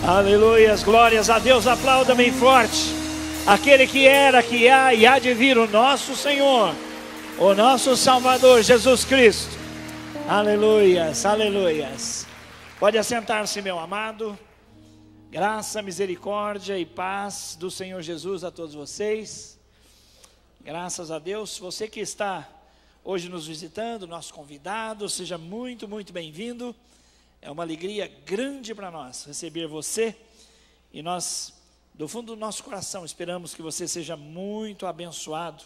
Aleluias, glórias a Deus, aplauda bem forte. Aquele que era, que há e há de vir, o nosso Senhor, o nosso Salvador, Jesus Cristo. Aleluias, aleluias. Pode assentar-se, meu amado. Graça, misericórdia e paz do Senhor Jesus a todos vocês. Graças a Deus. Você que está hoje nos visitando, nosso convidado, seja muito, muito bem-vindo. É uma alegria grande para nós receber você. E nós, do fundo do nosso coração, esperamos que você seja muito abençoado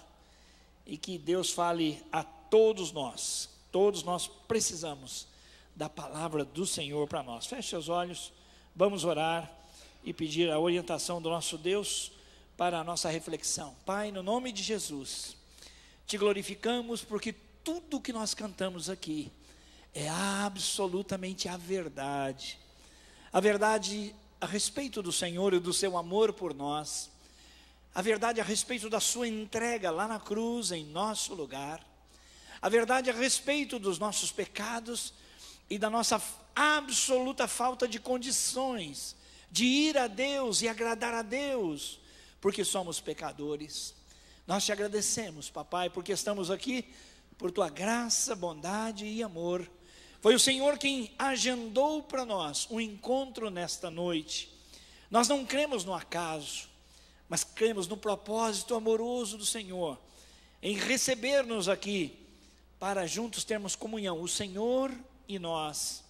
e que Deus fale a todos nós. Todos nós precisamos da palavra do Senhor para nós. Feche os olhos, vamos orar e pedir a orientação do nosso Deus para a nossa reflexão. Pai, no nome de Jesus, te glorificamos porque tudo que nós cantamos aqui é absolutamente a verdade a respeito do Senhor e do seu amor por nós, a verdade a respeito da sua entrega lá na cruz em nosso lugar, a verdade a respeito dos nossos pecados e da nossa absoluta falta de condições de ir a Deus e agradar a Deus, porque somos pecadores. Nós te agradecemos, papai, porque estamos aqui por tua graça, bondade e amor. Foi o Senhor quem agendou para nós um encontro nesta noite. Nós não cremos no acaso, mas cremos no propósito amoroso do Senhor, em receber-nos aqui, para juntos termos comunhão, o Senhor e nós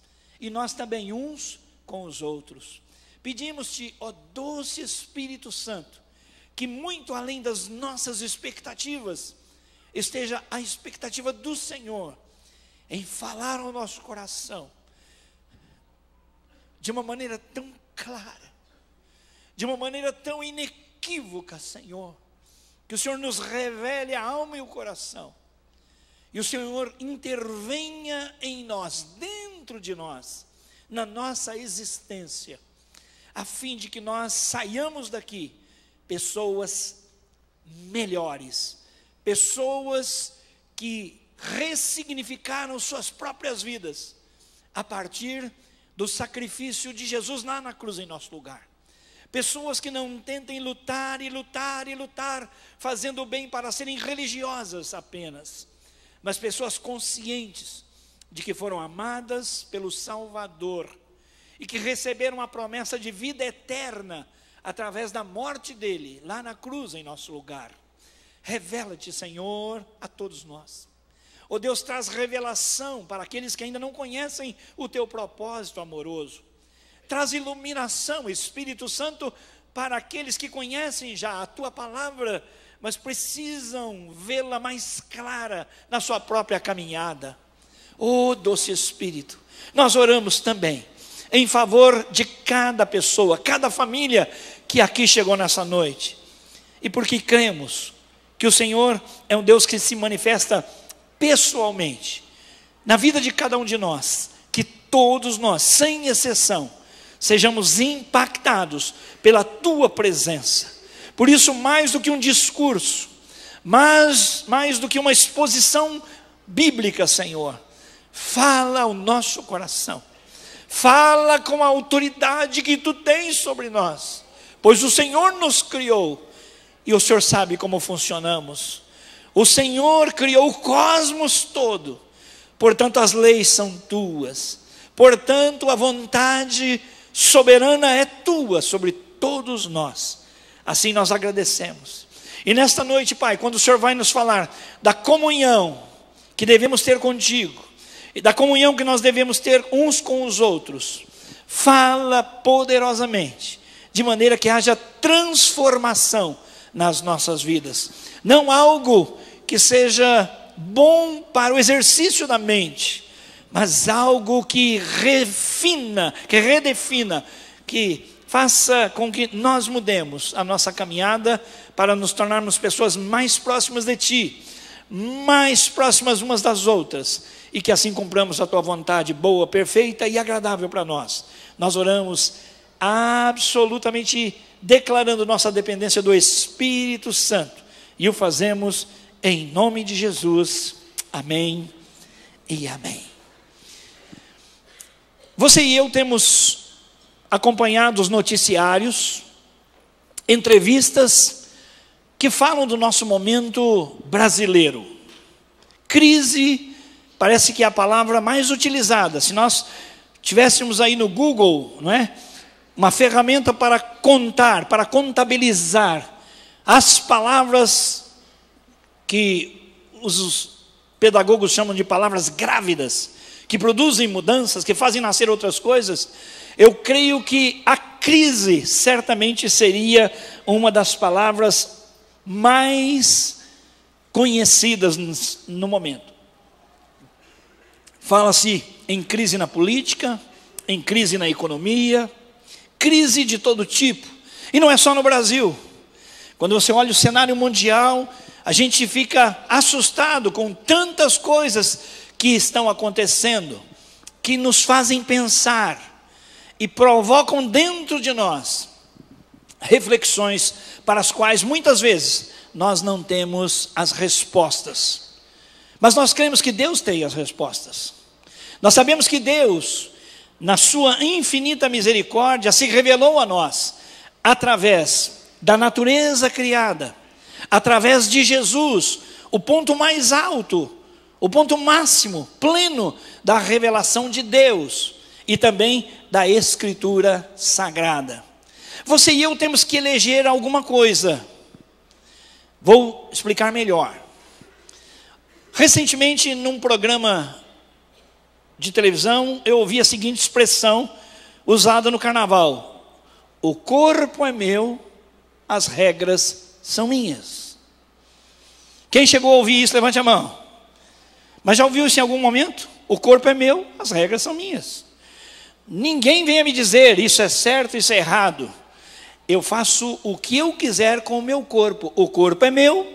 também uns com os outros. Pedimos-te, ó doce Espírito Santo, que muito além das nossas expectativas, esteja a expectativa do Senhor, em falar ao nosso coração, de uma maneira tão clara, de uma maneira tão inequívoca, Senhor, que o Senhor nos revele a alma e o coração, e o Senhor intervenha em nós, dentro de nós, na nossa existência, a fim de que nós saiamos daqui, pessoas melhores, pessoas que ressignificaram suas próprias vidas, a partir do sacrifício de Jesus lá na cruz em nosso lugar. Pessoas que não tentem lutar e lutar e lutar, fazendo o bem para serem religiosas apenas, mas pessoas conscientes de que foram amadas pelo Salvador e que receberam a promessa de vida eterna através da morte dele, lá na cruz em nosso lugar. Revela-te, Senhor, a todos nós. Ó Deus, traz revelação para aqueles que ainda não conhecem o teu propósito amoroso. Traz iluminação, Espírito Santo, para aqueles que conhecem já a tua palavra, mas precisam vê-la mais clara na sua própria caminhada. Ó doce Espírito, nós oramos também em favor de cada pessoa, cada família que aqui chegou nessa noite, e porque cremos que o Senhor é um Deus que se manifesta pessoalmente na vida de cada um de nós, que todos nós, sem exceção, sejamos impactados pela tua presença. Por isso, mais do que um discurso, mais do que uma exposição bíblica, Senhor, fala ao nosso coração, fala com a autoridade que tu tens sobre nós, pois o Senhor nos criou e o Senhor sabe como funcionamos. O Senhor criou o cosmos todo, portanto as leis são tuas, portanto a vontade soberana é tua sobre todos nós. Assim nós agradecemos. E nesta noite, Pai, quando o Senhor vai nos falar da comunhão que devemos ter contigo, e da comunhão que nós devemos ter uns com os outros, fala poderosamente, de maneira que haja transformação nas nossas vidas. Não algo que seja bom para o exercício da mente, mas algo que refina, que redefina, que faça com que nós mudemos a nossa caminhada para nos tornarmos pessoas mais próximas de Ti, mais próximas umas das outras, e que assim cumpramos a Tua vontade boa, perfeita e agradável para nós. Nós oramos absolutamente declarando nossa dependência do Espírito Santo, e o fazemos em nome de Jesus. Amém e amém. Você e eu temos acompanhado os noticiários, entrevistas que falam do nosso momento brasileiro. Crise parece que é a palavra mais utilizada. Se nós tivéssemos aí no Google, não é, uma ferramenta para contar, para contabilizar as palavras que os pedagogos chamam de palavras grávidas, que produzem mudanças, que fazem nascer outras coisas, eu creio que a crise certamente seria uma das palavras mais conhecidas no momento. Fala-se em crise na política, em crise na economia, crise de todo tipo. E não é só no Brasil. Quando você olha o cenário mundial, a gente fica assustado com tantas coisas que estão acontecendo, que nos fazem pensar e provocam dentro de nós reflexões para as quais muitas vezes nós não temos as respostas. Mas nós cremos que Deus tem as respostas. Nós sabemos que Deus, na sua infinita misericórdia, se revelou a nós através da natureza criada, através de Jesus, o ponto mais alto, o ponto máximo, pleno da revelação de Deus e também da Escritura Sagrada. Você e eu temos que eleger alguma coisa. Vou explicar melhor. Recentemente, num programa de televisão, eu ouvi a seguinte expressão usada no carnaval: o corpo é meu, as regras são minhas. Quem chegou a ouvir isso, levante a mão. Mas já ouviu isso em algum momento? O corpo é meu, as regras são minhas. Ninguém venha me dizer isso é certo, isso é errado. Eu faço o que eu quiser com o meu corpo. O corpo é meu,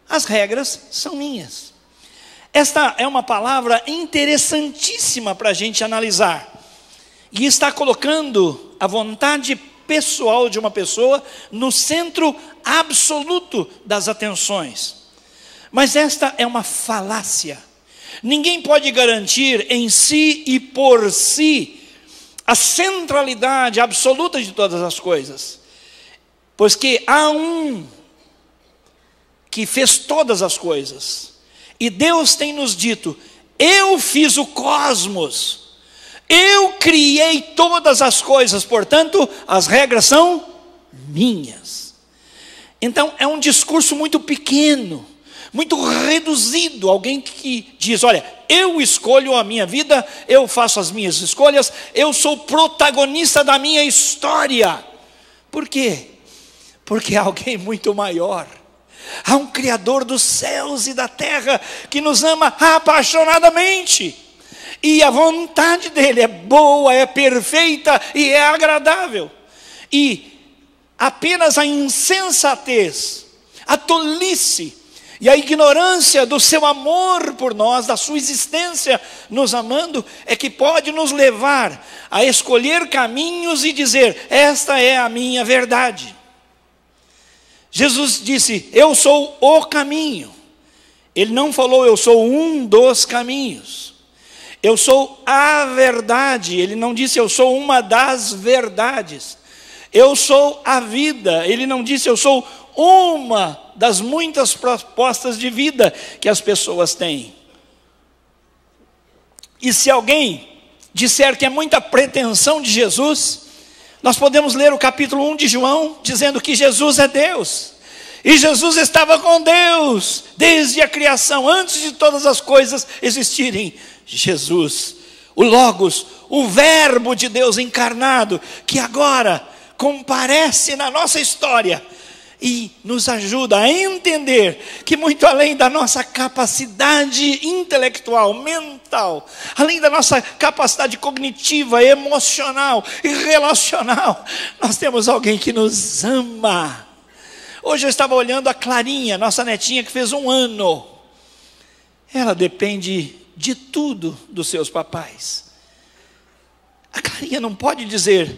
as regras são minhas. Esta é uma palavra interessantíssima para a gente analisar. E está colocando a vontade pessoal de uma pessoa no centro absoluto das atenções. Mas esta é uma falácia. Ninguém pode garantir em si e por si a centralidade absoluta de todas as coisas. Pois que há um que fez todas as coisas. E Deus tem nos dito: eu fiz o cosmos, eu criei todas as coisas, portanto, as regras são minhas. Então, é um discurso muito pequeno, muito reduzido. Alguém que diz: olha, eu escolho a minha vida, eu faço as minhas escolhas, eu sou protagonista da minha história. Por quê? Porque há alguém muito maior. Há um Criador dos céus e da terra que nos ama apaixonadamente. E a vontade dele é boa, é perfeita e é agradável. E apenas a insensatez, a tolice e a ignorância do seu amor por nós, da sua existência nos amando, é que pode nos levar a escolher caminhos e dizer: esta é a minha verdade. Jesus disse: eu sou o caminho. Ele não falou: eu sou um dos caminhos. Eu sou a verdade. Ele não disse: eu sou uma das verdades. Eu sou a vida. Ele não disse: eu sou uma das muitas propostas de vida que as pessoas têm. E se alguém disser que é muita pretensão de Jesus, nós podemos ler o capítulo 1 de João, dizendo que Jesus é Deus. E Jesus estava com Deus desde a criação, antes de todas as coisas existirem. Jesus, o Logos, o Verbo de Deus encarnado, que agora comparece na nossa história e nos ajuda a entender que muito além da nossa capacidade intelectual, mental, além da nossa capacidade cognitiva, emocional e relacional, nós temos alguém que nos ama. Hoje eu estava olhando a Clarinha, nossa netinha que fez 1 ano. Ela depende de tudo dos seus papais. A Clarinha não pode dizer: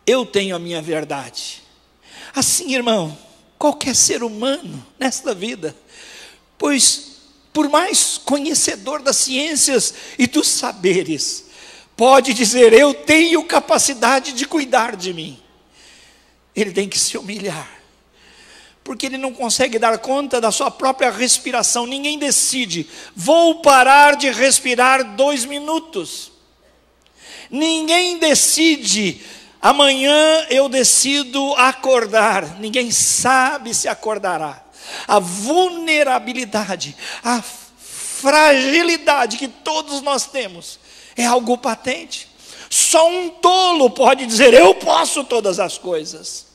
eu tenho a minha verdade. Assim, irmão, qualquer ser humano nesta vida, pois por mais conhecedor das ciências e dos saberes, pode dizer: eu tenho capacidade de cuidar de mim. Ele tem que se humilhar, porque ele não consegue dar conta da sua própria respiração. Ninguém decide: vou parar de respirar 2 minutos. Ninguém decide: amanhã eu decido acordar. Ninguém sabe se acordará. A vulnerabilidade, a fragilidade que todos nós temos é algo patente. Só um tolo pode dizer: eu posso todas as coisas.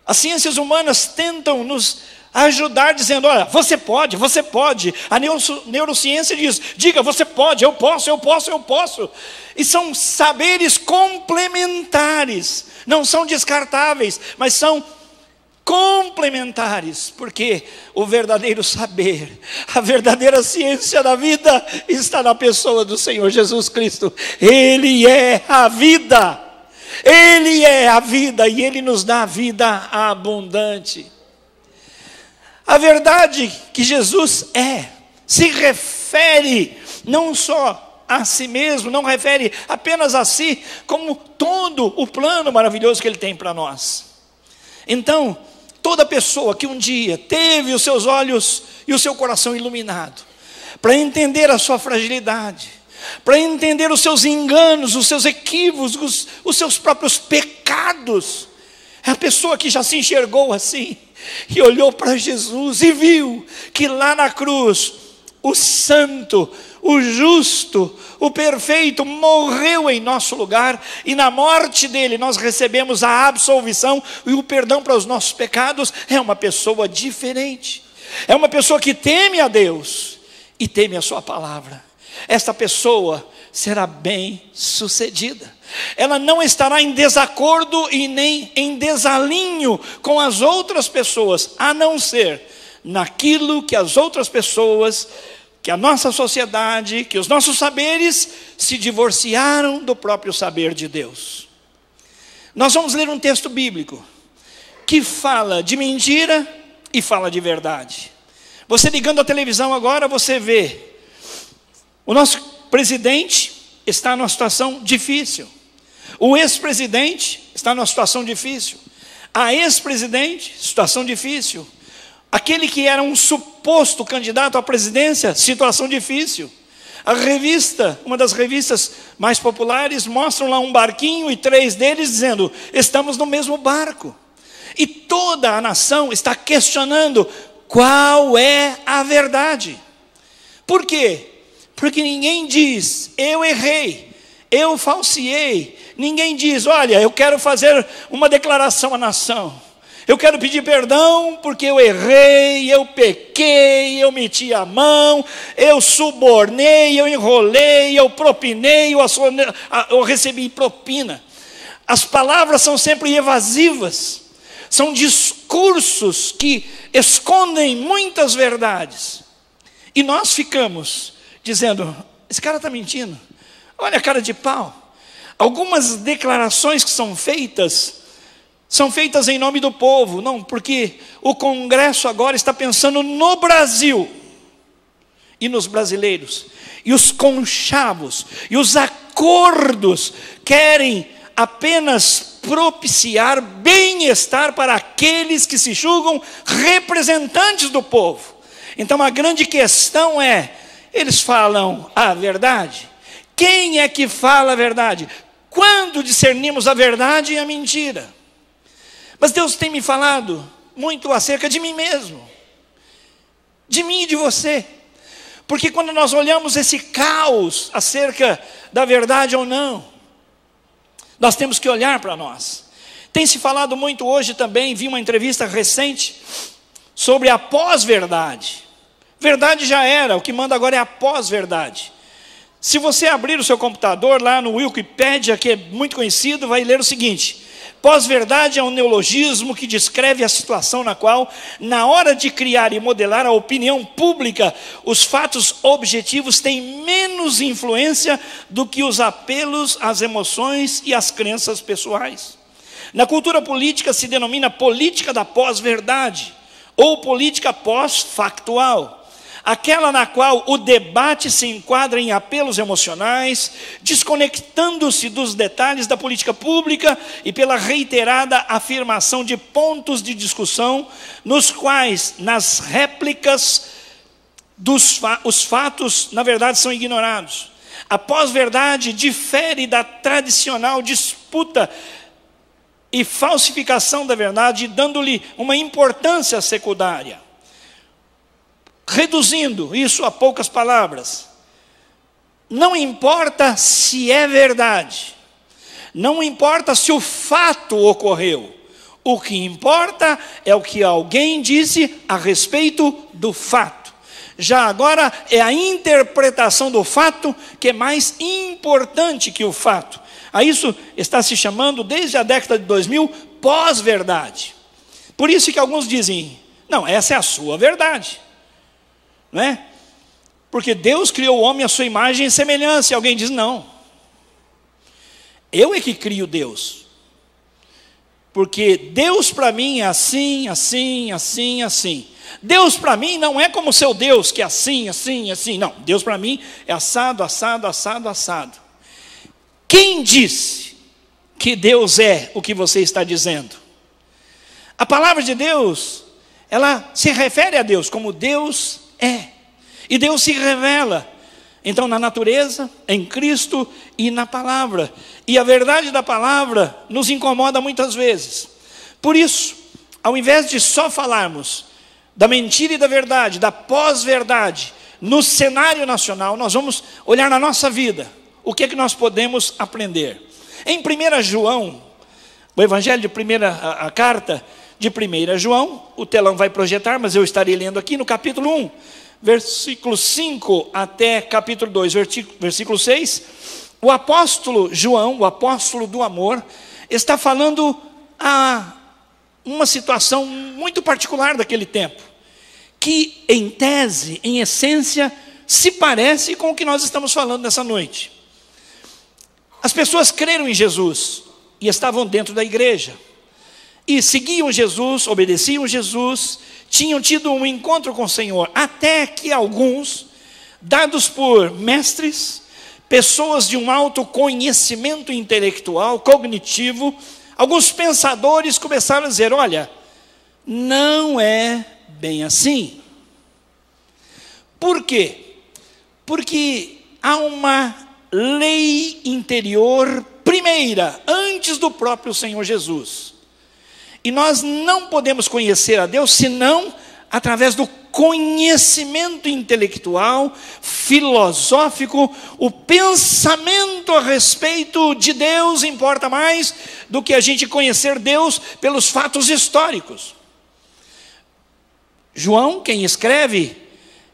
As ciências humanas tentam nos ajudar dizendo: olha, você pode, você pode. A neurociência diz: diga, você pode, eu posso, eu posso, eu posso. E são saberes complementares, não são descartáveis, mas são complementares, porque o verdadeiro saber, a verdadeira ciência da vida está na pessoa do Senhor Jesus Cristo. Ele é a vida, Ele é a vida, e Ele nos dá a vida abundante. A verdade que Jesus se refere não só a si mesmo, não refere apenas a si, como todo o plano maravilhoso que Ele tem para nós. Então, toda pessoa que um dia teve os seus olhos e o seu coração iluminado, para entender a sua fragilidade, para entender os seus enganos, os seus equívocos, os seus próprios pecados, é a pessoa que já se enxergou assim, e olhou para Jesus e viu que lá na cruz, o santo, o justo, o perfeito morreu em nosso lugar, e na morte dele nós recebemos a absolvição e o perdão para os nossos pecados. É uma pessoa diferente, é uma pessoa que teme a Deus e teme a sua palavra. Esta pessoa será bem sucedida, ela não estará em desacordo e nem em desalinho com as outras pessoas, a não ser naquilo que as outras pessoas, que a nossa sociedade, que os nossos saberes se divorciaram do próprio saber de Deus. Nós vamos ler um texto bíblico que fala de mentira e fala de verdade. Você ligando a televisão agora, você vê o nosso presidente está numa situação difícil, o ex-presidente está numa situação difícil, a ex-presidente, situação difícil, aquele que era um suposto candidato à presidência, situação difícil. A revista, uma das revistas mais populares, mostram lá um barquinho e 3 deles dizendo: estamos no mesmo barco. E toda a nação está questionando qual é a verdade. Por quê? Porque ninguém diz: eu errei, eu falseei. Ninguém diz: olha, eu quero fazer uma declaração à nação, eu quero pedir perdão porque eu errei, eu pequei, eu meti a mão, eu subornei, eu enrolei, eu propinei, eu recebi propina. As palavras são sempre evasivas, são discursos que escondem muitas verdades. E nós ficamos dizendo: esse cara está mentindo, olha a cara de pau. Algumas declarações que são feitas em nome do povo, não, porque o Congresso agora está pensando no Brasil e nos brasileiros, e os conchavos e os acordos querem apenas propiciar bem-estar para aqueles que se julgam representantes do povo. Então a grande questão é: eles falam a verdade? Quem é que fala a verdade? Quando discernimos a verdade e a mentira? Mas Deus tem me falado muito acerca de mim mesmo, de mim e de você, porque quando nós olhamos esse caos acerca da verdade ou não, nós temos que olhar para nós. Tem se falado muito hoje também, vi uma entrevista recente sobre a pós-verdade. Verdade já era, o que manda agora é a pós-verdade. Se você abrir o seu computador lá no Wikipedia, que é muito conhecido, vai ler o seguinte: pós-verdade é um neologismo que descreve a situação na qual, na hora de criar e modelar a opinião pública, os fatos objetivos têm menos influência do que os apelos às emoções e às crenças pessoais. Na cultura política se denomina política da pós-verdade, ou política pós-factual. aquela na qual o debate se enquadra em apelos emocionais, desconectando-se dos detalhes da política pública e pela reiterada afirmação de pontos de discussão, nos quais, nas réplicas, os fatos, na verdade, são ignorados. A pós-verdade difere da tradicional disputa e falsificação da verdade, dando-lhe uma importância secundária. Reduzindo isso a poucas palavras, não importa se é verdade, não importa se o fato ocorreu, o que importa é o que alguém disse a respeito do fato. Já agora é a interpretação do fato que é mais importante que o fato. A isso está se chamando, desde a década de 2000, pós-verdade. Por isso que alguns dizem, não, essa é a sua verdade. Não é? Porque Deus criou o homem à sua imagem e semelhança. E alguém diz, não, eu é que crio Deus. Porque Deus para mim é assim, assim, assim, assim. Deus para mim não é como o seu Deus, que é assim, assim, assim. Não, Deus para mim é assado, assado, assado, assado. Quem disse que Deus é o que você está dizendo? A palavra de Deus, ela se refere a Deus como Deus é. E Deus se revela, então, na natureza, em Cristo e na palavra. E a verdade da palavra nos incomoda muitas vezes. Por isso, ao invés de só falarmos da mentira e da verdade, da pós-verdade, no cenário nacional, nós vamos olhar na nossa vida. O que é que nós podemos aprender? Em 1 João, o evangelho de a carta de 1 João, o telão vai projetar, mas eu estarei lendo aqui no capítulo 1, versículo 5 até capítulo 2, versículo 6, o apóstolo João, o apóstolo do amor, está falando a uma situação muito particular daquele tempo, que em tese, em essência, se parece com o que nós estamos falando nessa noite. As pessoas creram em Jesus e estavam dentro da igreja, e seguiam Jesus, obedeciam Jesus, tinham tido um encontro com o Senhor, até que alguns, dados por mestres, pessoas de um alto conhecimento intelectual, cognitivo, alguns pensadores começaram a dizer, olha, não é bem assim. Por quê? Porque há uma lei interior primeira, antes do próprio Senhor Jesus. E nós não podemos conhecer a Deus senão através do conhecimento intelectual, filosófico. O pensamento a respeito de Deus importa mais do que a gente conhecer Deus pelos fatos históricos. João, quem escreve,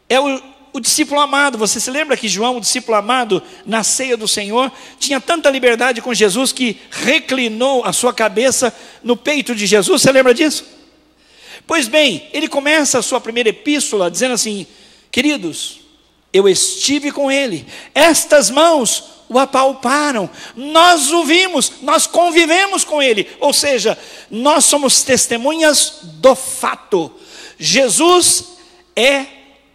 é o discípulo amado. Você se lembra que João, o discípulo amado, na ceia do Senhor, tinha tanta liberdade com Jesus que reclinou a sua cabeça no peito de Jesus? Você lembra disso? Pois bem, ele começa a sua primeira epístola dizendo assim, queridos, eu estive com ele, estas mãos o apalparam, nós o vimos, nós convivemos com ele, ou seja, nós somos testemunhas do fato. Jesus é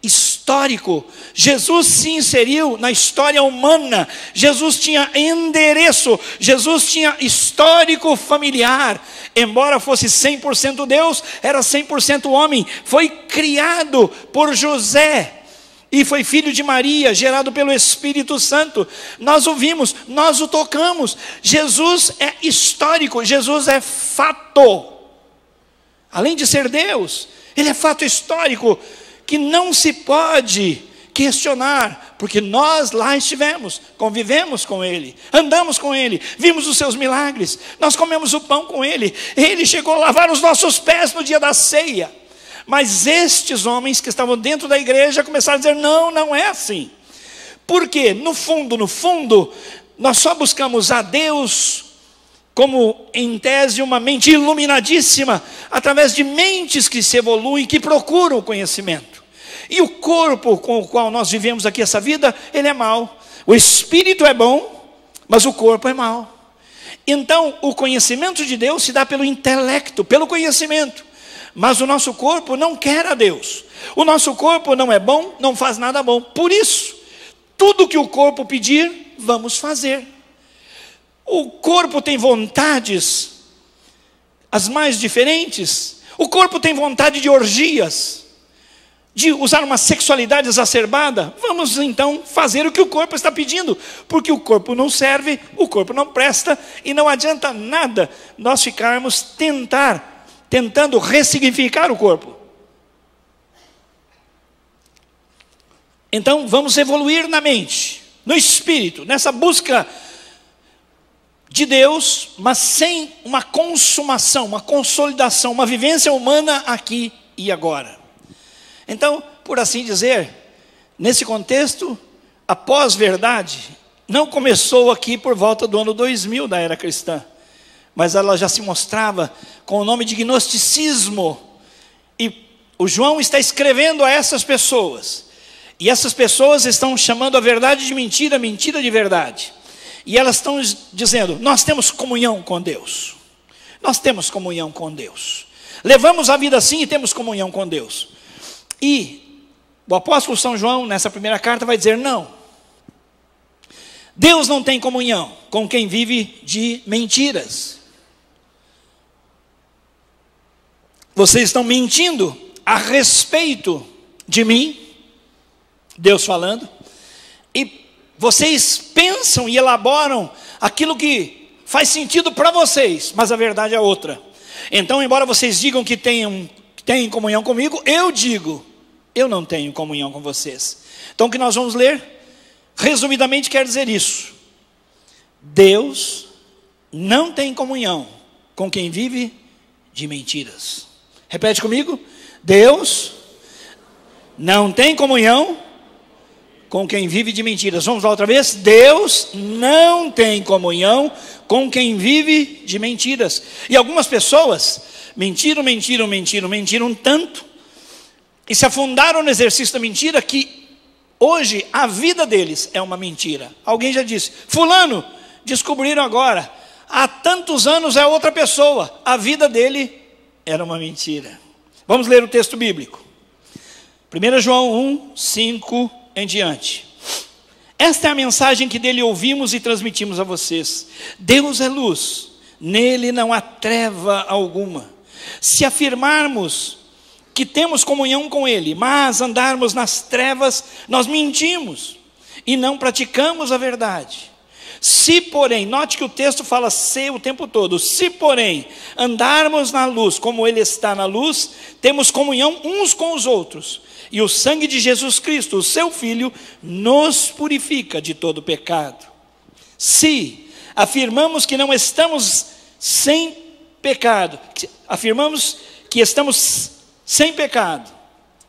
histórico, Jesus se inseriu na história humana, Jesus tinha endereço, Jesus tinha histórico familiar, embora fosse 100% Deus, era 100% homem, foi criado por José, e foi filho de Maria, gerado pelo Espírito Santo, nós o vimos, nós o tocamos, Jesus é histórico, Jesus é fato, além de ser Deus, ele é fato histórico, que não se pode questionar, porque nós lá estivemos, convivemos com ele, andamos com ele, vimos os seus milagres, nós comemos o pão com ele, ele chegou a lavar os nossos pés no dia da ceia. Mas estes homens que estavam dentro da igreja começaram a dizer, não, não é assim. Porque no fundo, nós só buscamos a Deus como em tese uma mente iluminadíssima, através de mentes que se evoluem, que procuram o conhecimento. E o corpo com o qual nós vivemos aqui essa vida, ele é mau. O espírito é bom, mas o corpo é mau. Então, o conhecimento de Deus se dá pelo intelecto, pelo conhecimento. Mas o nosso corpo não quer a Deus. O nosso corpo não é bom, não faz nada bom. Por isso, tudo que o corpo pedir, vamos fazer. O corpo tem vontades as mais diferentes. O corpo tem vontade de orgias, de usar uma sexualidade exacerbada. Vamos então fazer o que o corpo está pedindo, porque o corpo não serve, o corpo não presta, e não adianta nada nós ficarmos tentando ressignificar o corpo. Então vamos evoluir na mente, no espírito, nessa busca de Deus, mas sem uma consumação, uma consolidação, uma vivência humana aqui e agora. Então, por assim dizer, nesse contexto, a pós-verdade não começou aqui por volta do ano 2000 da era cristã, mas ela já se mostrava com o nome de gnosticismo, e o João está escrevendo a essas pessoas, e essas pessoas estão chamando a verdade de mentira, mentira de verdade. E elas estão dizendo, nós temos comunhão com Deus. Nós temos comunhão com Deus. Levamos a vida assim e temos comunhão com Deus. E o apóstolo São João, nessa primeira carta, vai dizer, não. Deus não tem comunhão com quem vive de mentiras. Vocês estão mentindo a respeito de mim, Deus falando, e vocês pensam e elaboram aquilo que faz sentido para vocês, mas a verdade é outra. Então, embora vocês digam que têm comunhão comigo, eu digo, eu não tenho comunhão com vocês. Então, o que nós vamos ler, resumidamente, quer dizer isso. Deus não tem comunhão com quem vive de mentiras. Repete comigo. Deus não tem comunhão com quem vive de mentiras. Vamos lá outra vez. Deus não tem comunhão com quem vive de mentiras. E algumas pessoas mentiram tanto, e se afundaram no exercício da mentira, que hoje a vida deles é uma mentira. Alguém já disse, fulano, descobriram agora, há tantos anos é outra pessoa, a vida dele era uma mentira. Vamos ler o texto bíblico. 1 João 1, 5 em diante. Esta é a mensagem que dele ouvimos e transmitimos a vocês. Deus é luz, nele não há treva alguma. Se afirmarmos que temos comunhão com ele, mas andarmos nas trevas, nós mentimos e não praticamos a verdade. Se porém, note que o texto fala se o tempo todo, se porém andarmos na luz como ele está na luz, temos comunhão uns com os outros. E o sangue de Jesus Cristo, o seu Filho, nos purifica de todo pecado. Se afirmamos que não estamos sem pecado, afirmamos que estamos sem pecado,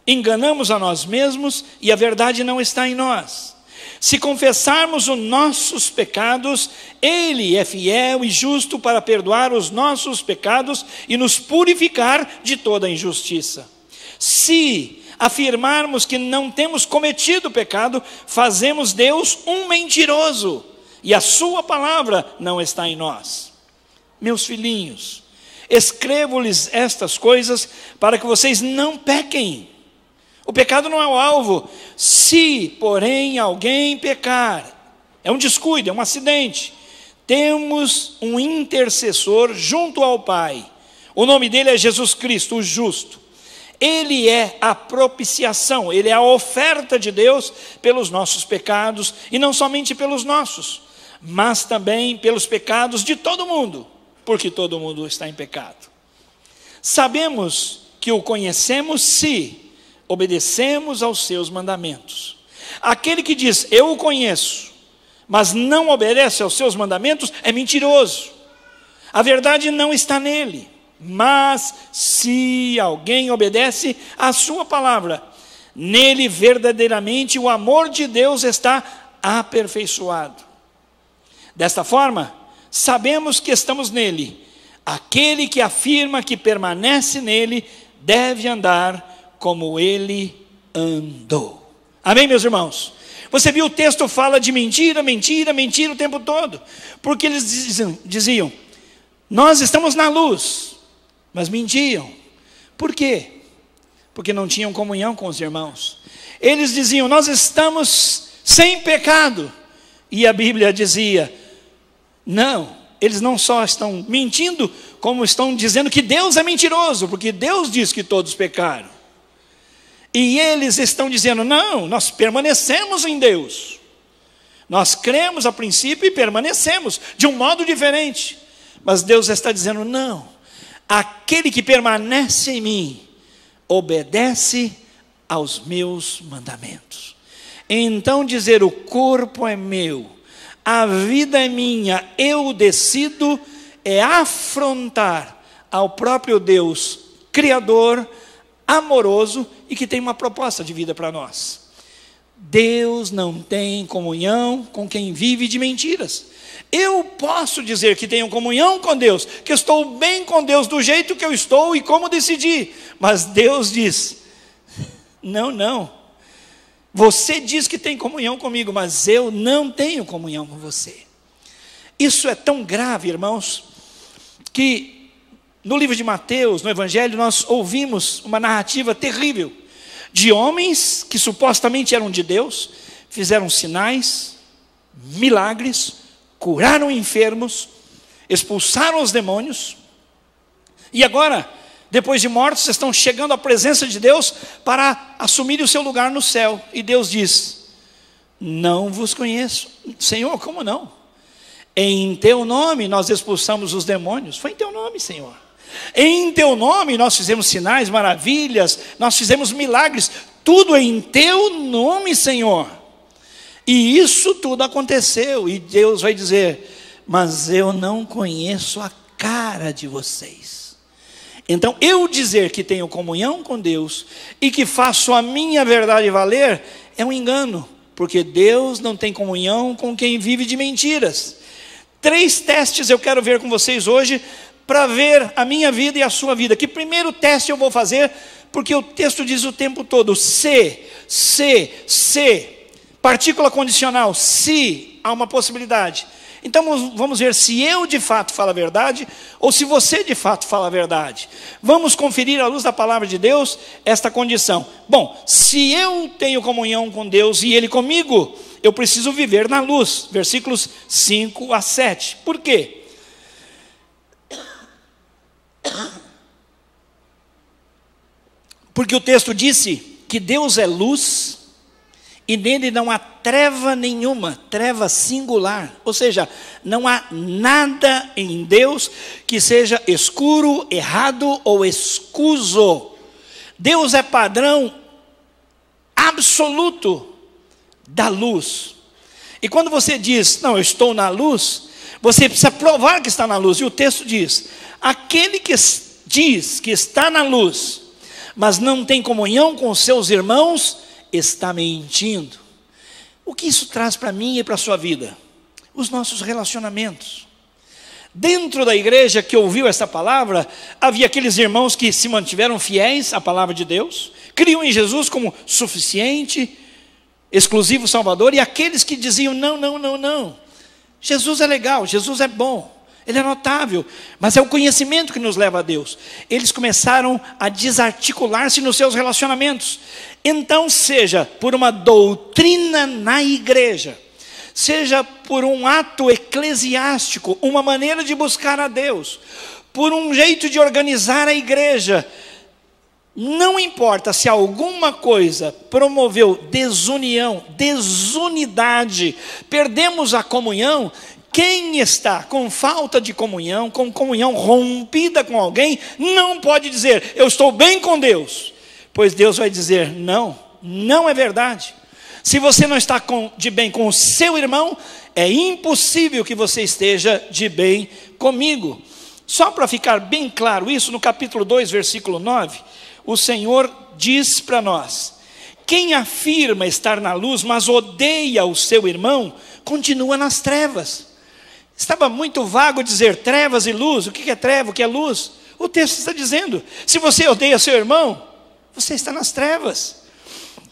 enganamos a nós mesmos e a verdade não está em nós. Se confessarmos os nossos pecados, Ele é fiel e justo para perdoar os nossos pecados e nos purificar de toda injustiça. Se afirmarmos que não temos cometido pecado, fazemos Deus um mentiroso, e a sua palavra não está em nós. Meus filhinhos, escrevo-lhes estas coisas para que vocês não pequem. O pecado não é o alvo. Se, porém, alguém pecar, é um descuido, é um acidente, temos um intercessor junto ao Pai. O nome dele é Jesus Cristo, o justo. Ele é a propiciação, ele é a oferta de Deus pelos nossos pecados, e não somente pelos nossos, mas também pelos pecados de todo mundo, porque todo mundo está em pecado. Sabemos que o conhecemos se obedecemos aos seus mandamentos. Aquele que diz, eu o conheço, mas não obedece aos seus mandamentos, é mentiroso. A verdade não está nele. Mas se alguém obedece à sua palavra, nele verdadeiramente o amor de Deus está aperfeiçoado. Desta forma, sabemos que estamos nele. Aquele que afirma que permanece nele, deve andar como ele andou. Amém, meus irmãos? Você viu, o texto fala de mentira, mentira, mentira o tempo todo. Porque eles diziam, nós estamos na luz, mas mentiam. Por quê? Porque não tinham comunhão com os irmãos. Eles diziam: nós estamos sem pecado. E a Bíblia dizia: não, eles não só estão mentindo, como estão dizendo que Deus é mentiroso, porque Deus diz que todos pecaram. E eles estão dizendo: não, nós permanecemos em Deus. Nós cremos a princípio e permanecemos de um modo diferente. Mas Deus está dizendo: não, aquele que permanece em mim obedece aos meus mandamentos. Então dizer: o corpo é meu, a vida é minha, eu decido, é afrontar ao próprio Deus Criador, amoroso e que tem uma proposta de vida para nós. Deus não tem comunhão com quem vive de mentiras. Eu posso dizer que tenho comunhão com Deus, que estou bem com Deus do jeito que eu estou e como decidi, mas Deus diz: não, não, você diz que tem comunhão comigo, mas eu não tenho comunhão com você. Isso é tão grave, irmãos, que no livro de Mateus, no Evangelho, nós ouvimos uma narrativa terrível de homens que supostamente eram de Deus, fizeram sinais, milagres, curaram enfermos, expulsaram os demônios, e agora, depois de mortos, estão chegando à presença de Deus para assumir o seu lugar no céu. E Deus diz: não vos conheço. Senhor, como não? Em teu nome nós expulsamos os demônios. Foi em teu nome, Senhor. Em teu nome nós fizemos sinais, maravilhas, nós fizemos milagres. Tudo em teu nome, Senhor. E isso tudo aconteceu. E Deus vai dizer: mas eu não conheço a cara de vocês. Então, eu dizer que tenho comunhão com Deus e que faço a minha verdade valer é um engano, porque Deus não tem comunhão com quem vive de mentiras. 3 testes eu quero ver com vocês hoje, para ver a minha vida e a sua vida. Que primeiro teste eu vou fazer, porque o texto diz o tempo todo: se, partícula condicional, se há uma possibilidade. Então vamos ver se eu de fato falo a verdade, ou se você de fato fala a verdade. Vamos conferir à luz da palavra de Deus esta condição. Bom, se eu tenho comunhão com Deus e Ele comigo, eu preciso viver na luz. Versículos 5 a 7. Por quê? Porque o texto disse que Deus é luz, e nele não há treva nenhuma, treva singular. Ou seja, não há nada em Deus que seja escuro, errado ou escuso. Deus é padrão absoluto da luz. E quando você diz: não, eu estou na luz, você precisa provar que está na luz. E o texto diz: aquele que diz que está na luz, mas não tem comunhão com os seus irmãos, está mentindo. O que isso traz para mim e para a sua vida? Os nossos relacionamentos. Dentro da igreja que ouviu essa palavra, havia aqueles irmãos que se mantiveram fiéis à palavra de Deus, criam em Jesus como suficiente, exclusivo Salvador, e aqueles que diziam: não, Jesus é legal, Jesus é bom, Ele é notável, mas é o conhecimento que nos leva a Deus. Eles começaram a desarticular-se nos seus relacionamentos. Então, seja por uma doutrina na igreja, seja por um ato eclesiástico, uma maneira de buscar a Deus, por um jeito de organizar a igreja, não importa se alguma coisa promoveu desunião, desunidade, perdemos a comunhão. Quem está com falta de comunhão, com comunhão rompida com alguém, não pode dizer: eu estou bem com Deus, pois Deus vai dizer: não é verdade. Se você não está de bem com o seu irmão, é impossível que você esteja de bem comigo. Só para ficar bem claro isso, no capítulo 2, versículo 9, o Senhor diz para nós: quem afirma estar na luz, mas odeia o seu irmão, continua nas trevas. Estava muito vago dizer trevas e luz. O que é treva, o que é luz? O texto está dizendo: se você odeia seu irmão, você está nas trevas.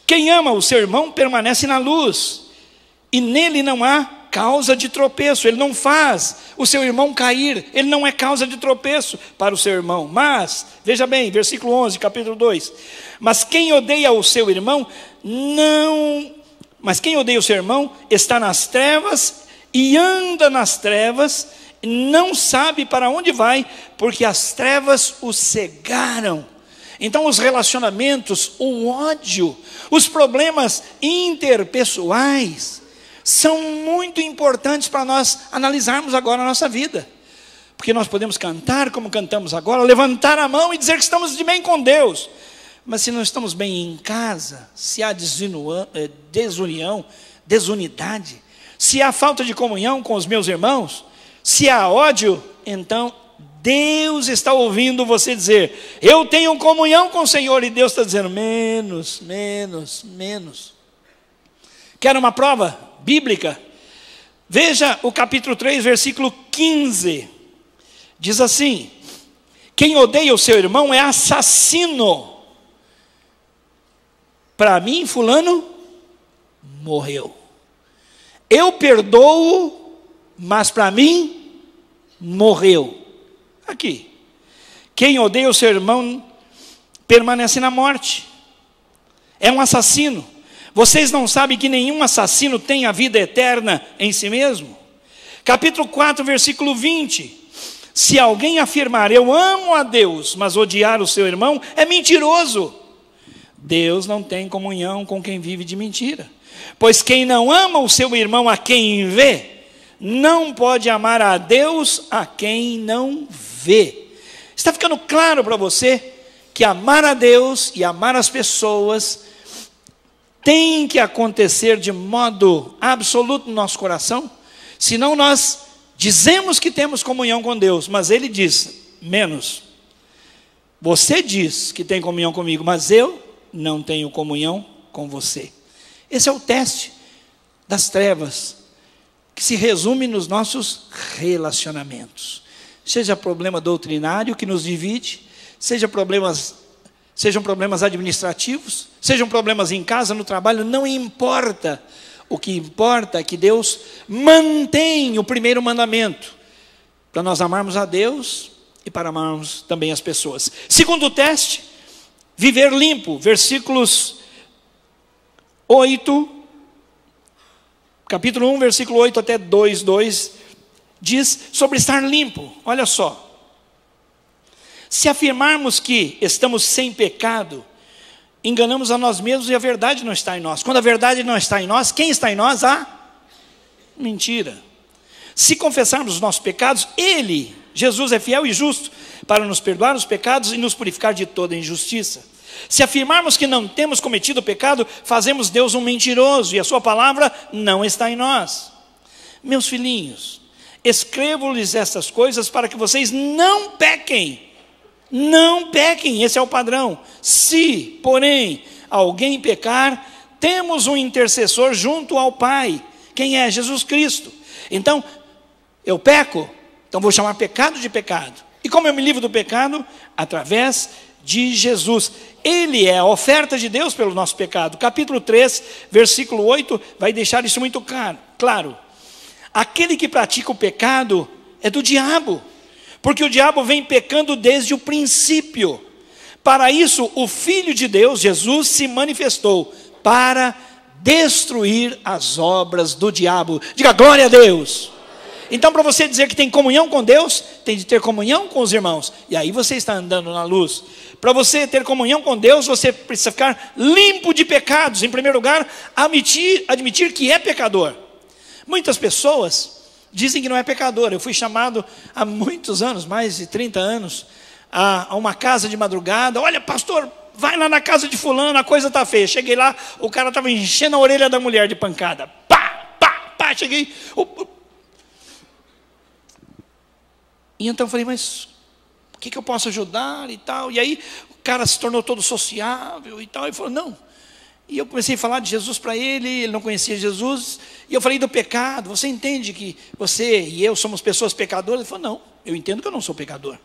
Quem ama o seu irmão permanece na luz, e nele não há causa de tropeço. Ele não faz o seu irmão cair. Ele não é causa de tropeço para o seu irmão. Mas, veja bem, versículo 11, capítulo 2. Mas quem odeia o seu irmão, está nas trevas e anda nas trevas, não sabe para onde vai, porque as trevas o cegaram. Então os relacionamentos, o ódio, os problemas interpessoais são muito importantes para nós analisarmos agora a nossa vida. Porque nós podemos cantar como cantamos agora, levantar a mão e dizer que estamos de bem com Deus. Mas se não estamos bem em casa, se há desunião, desunidade, se há falta de comunhão com os meus irmãos, se há ódio, então Deus está ouvindo você dizer: eu tenho comunhão com o Senhor, e Deus está dizendo: menos. Quer uma prova bíblica? Veja o capítulo 3, versículo 15. Diz assim: quem odeia o seu irmão é assassino. Para mim, fulano morreu. Eu perdoo, mas para mim morreu. Aqui, quem odeia o seu irmão permanece na morte. É um assassino. Vocês não sabem que nenhum assassino tem a vida eterna em si mesmo? Capítulo 4, versículo 20. Se alguém afirmar: eu amo a Deus, mas odiar o seu irmão, é mentiroso. Deus não tem comunhão com quem vive de mentira. Pois quem não ama o seu irmão a quem vê, não pode amar a Deus a quem não vê. Está ficando claro para você que amar a Deus e amar as pessoas tem que acontecer de modo absoluto no nosso coração? Senão nós dizemos que temos comunhão com Deus, mas Ele diz: menos. Você diz que tem comunhão comigo, mas eu não tenho comunhão com você. Esse é o teste das trevas, que se resume nos nossos relacionamentos. Seja problema doutrinário que nos divide, sejam problemas administrativos, sejam problemas em casa, no trabalho, não importa. O que importa é que Deus mantém o primeiro mandamento, para nós amarmos a Deus e para amarmos também as pessoas. Segundo teste, viver limpo, versículos 8, capítulo 1, versículo 8 até 2, diz sobre estar limpo. Olha só: se afirmarmos que estamos sem pecado, enganamos a nós mesmos e a verdade não está em nós. Quando a verdade não está em nós, quem está em nós? A mentira. Se confessarmos os nossos pecados, Ele, Jesus, é fiel e justo para nos perdoar os pecados e nos purificar de toda injustiça. Se afirmarmos que não temos cometido pecado, fazemos Deus um mentiroso e a sua palavra não está em nós. Meus filhinhos, escrevo-lhes estas coisas para que vocês não pequem. Não pequem, esse é o padrão. Se, porém, alguém pecar, temos um intercessor junto ao Pai. Quem é? Jesus Cristo. Então, eu peco, então vou chamar pecado de pecado. E como eu me livro do pecado? Através de Jesus. Ele é a oferta de Deus pelo nosso pecado. Capítulo 3, versículo 8, vai deixar isso muito claro. Aquele que pratica o pecado é do diabo, porque o diabo vem pecando desde o princípio. Para isso, o Filho de Deus, Jesus, se manifestou para destruir as obras do diabo. Diga glória a Deus. Então, para você dizer que tem comunhão com Deus, tem de ter comunhão com os irmãos. E aí você está andando na luz. Para você ter comunhão com Deus, você precisa ficar limpo de pecados. Em primeiro lugar, admitir que é pecador. Muitas pessoas dizem que não é pecador. Eu fui chamado há muitos anos, mais de 30 anos, a uma casa de madrugada. Olha, pastor, vai lá na casa de fulano, a coisa está feia. Cheguei lá, o cara estava enchendo a orelha da mulher de pancada. Pá, pá, pá, cheguei. E então eu falei, mas o que eu posso ajudar e tal? E aí o cara se tornou todo sociável e tal. E falou, não. E eu comecei a falar de Jesus para ele não conhecia Jesus. E eu falei do pecado. Você entende que você e eu somos pessoas pecadoras? Ele falou, não, eu entendo que eu não sou pecador.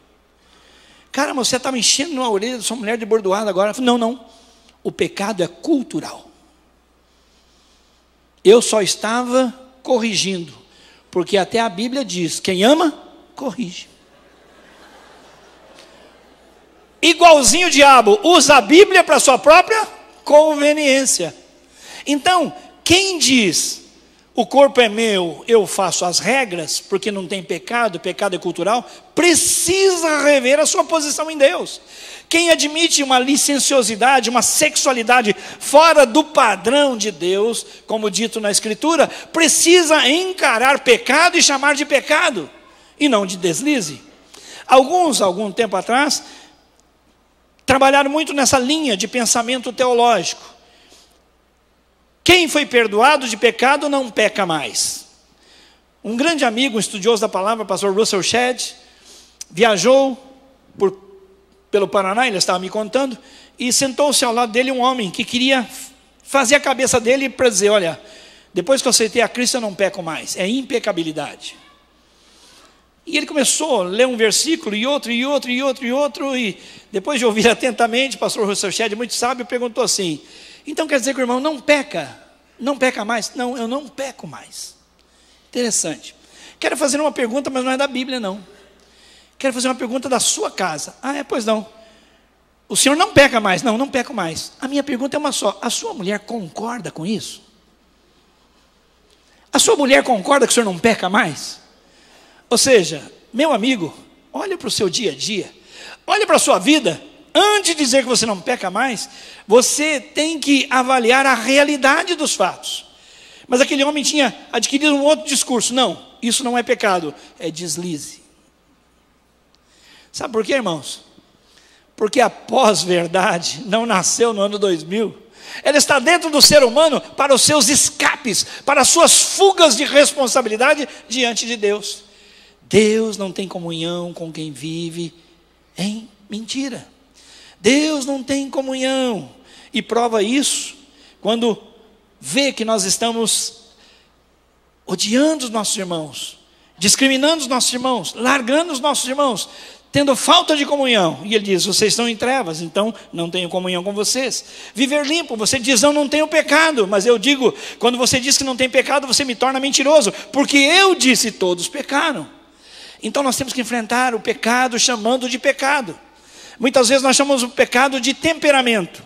Cara, mas você estava enchendo a orelha da sua mulher de bordoada agora. Eu falei, não, o pecado é cultural. Eu só estava corrigindo, porque até a Bíblia diz: quem ama, corrige. Igualzinho o diabo usa a Bíblia para sua própria conveniência. Então, quem diz o corpo é meu, eu faço as regras, porque não tem pecado, pecado é cultural, precisa rever a sua posição em Deus. Quem admite uma licenciosidade, uma sexualidade fora do padrão de Deus, como dito na Escritura, precisa encarar pecado e chamar de pecado, e não de deslize. Algum tempo atrás, trabalharam muito nessa linha de pensamento teológico. Quem foi perdoado de pecado não peca mais. Um grande amigo, um estudioso da palavra, o pastor Russell Shedd, viajou pelo Paraná, ele estava me contando, e sentou-se ao lado dele um homem que queria fazer a cabeça dele para dizer: olha, depois que eu aceitei a Cristo eu não peco mais, é impecabilidade. E ele começou a ler um versículo, e outro, e depois de ouvir atentamente, o pastor Russell Shedd, muito sábio, perguntou assim: então quer dizer que o irmão não peca mais? Não, eu não peco mais. Interessante. Quero fazer uma pergunta, mas não é da Bíblia não. Quero fazer uma pergunta da sua casa. Ah, pois não. O senhor não peca mais? Não, não peco mais. A minha pergunta é uma só: a sua mulher concorda com isso? A sua mulher concorda que o senhor não peca mais? Ou seja, meu amigo, olha para o seu dia a dia, olha para a sua vida. Antes de dizer que você não peca mais, você tem que avaliar a realidade dos fatos. Mas aquele homem tinha adquirido um outro discurso: não, isso não é pecado, é deslize. Sabe por quê, irmãos? Porque a pós-verdade não nasceu no ano 2000. Ela está dentro do ser humano para os seus escapes, para as suas fugas de responsabilidade diante de Deus. Deus não tem comunhão com quem vive em mentira. Deus não tem comunhão, e prova isso quando vê que nós estamos odiando os nossos irmãos, discriminando os nossos irmãos, largando os nossos irmãos, tendo falta de comunhão. E ele diz: vocês estão em trevas, então não tenho comunhão com vocês. Viver limpo, você diz: não tenho pecado, mas eu digo, quando você diz que não tem pecado, você me torna mentiroso, porque eu disse: todos pecaram. Então nós temos que enfrentar o pecado chamando de pecado. Muitas vezes nós chamamos o pecado de temperamento.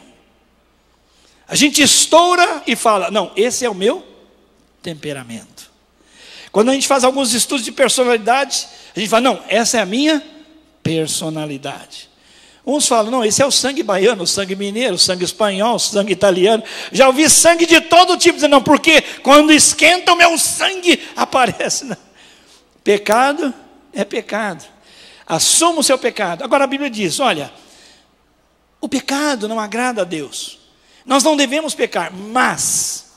A gente estoura e fala: não, esse é o meu temperamento. Quando a gente faz alguns estudos de personalidade, a gente fala: não, essa é a minha personalidade. Uns falam: não, esse é o sangue baiano, o sangue mineiro, o sangue espanhol, o sangue italiano. Já ouvi sangue de todo tipo, dizendo: não, porque quando esquenta o meu sangue aparece. Não. Pecado é pecado. Assuma o seu pecado. Agora a Bíblia diz: olha, o pecado não agrada a Deus. Nós não devemos pecar, mas,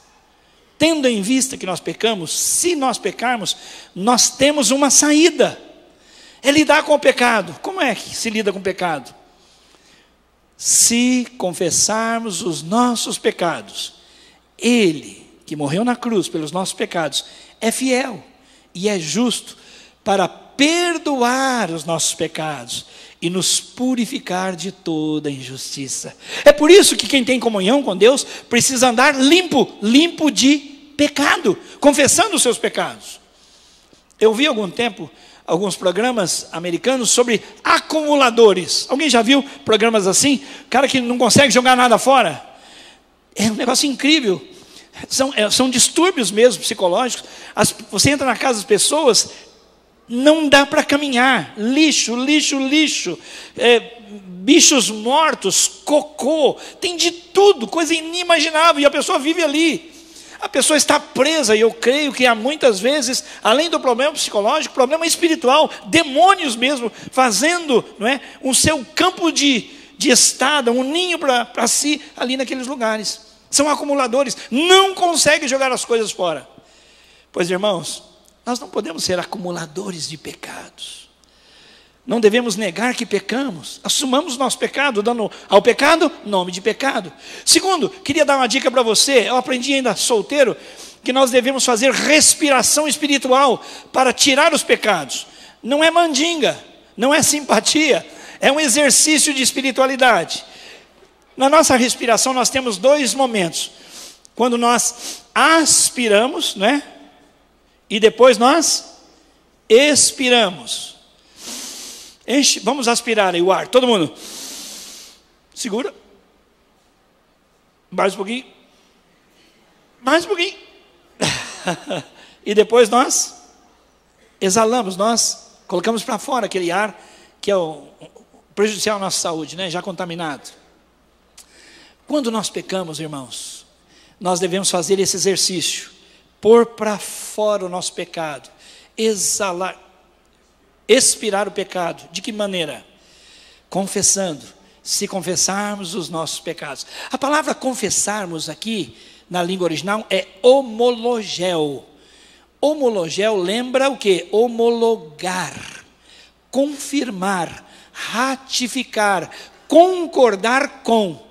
tendo em vista que nós pecamos, se nós pecarmos, nós temos uma saída. É lidar com o pecado. Como é que se lida com o pecado? Se confessarmos os nossos pecados, Ele, que morreu na cruz pelos nossos pecados, é fiel e é justo para perdoar os nossos pecados e nos purificar de toda injustiça. É por isso que quem tem comunhão com Deus precisa andar limpo de pecado, confessando os seus pecados. Eu vi há algum tempo alguns programas americanos sobre acumuladores. Alguém já viu programas assim? Cara que não consegue jogar nada fora. É um negócio incrível. São distúrbios mesmo psicológicos. Você entra na casa das pessoas, não dá para caminhar, lixo, bichos mortos, cocô, tem de tudo, coisa inimaginável, e a pessoa vive ali. A pessoa está presa, e eu creio que há muitas vezes, além do problema psicológico, problema espiritual, demônios mesmo, fazendo, não é, o seu campo de estada, um ninho para si, ali naqueles lugares. São acumuladores, não conseguem jogar as coisas fora. Pois, irmãos, nós não podemos ser acumuladores de pecados. Não devemos negar que pecamos. Assumamos nosso pecado, dando ao pecado nome de pecado. Segundo, queria dar uma dica para você. Eu aprendi ainda solteiro que nós devemos fazer respiração espiritual para tirar os pecados. Não é mandinga, não é simpatia, é um exercício de espiritualidade. Na nossa respiração nós temos dois momentos. Quando nós aspiramos, né? E depois nós expiramos. Vamos aspirar aí o ar, todo mundo. Segura. Mais um pouquinho. Mais um pouquinho. E depois nós exalamos, nós colocamos para fora aquele ar que é o prejudicial à nossa saúde, né? Já contaminado. Quando nós pecamos, irmãos, nós devemos fazer esse exercício, pôr para fora o nosso pecado, exalar, expirar o pecado. De que maneira? Confessando. Se confessarmos os nossos pecados. A palavra confessarmos aqui, na língua original, é homologel. Homologel lembra o quê? Homologar, confirmar, ratificar, concordar com. O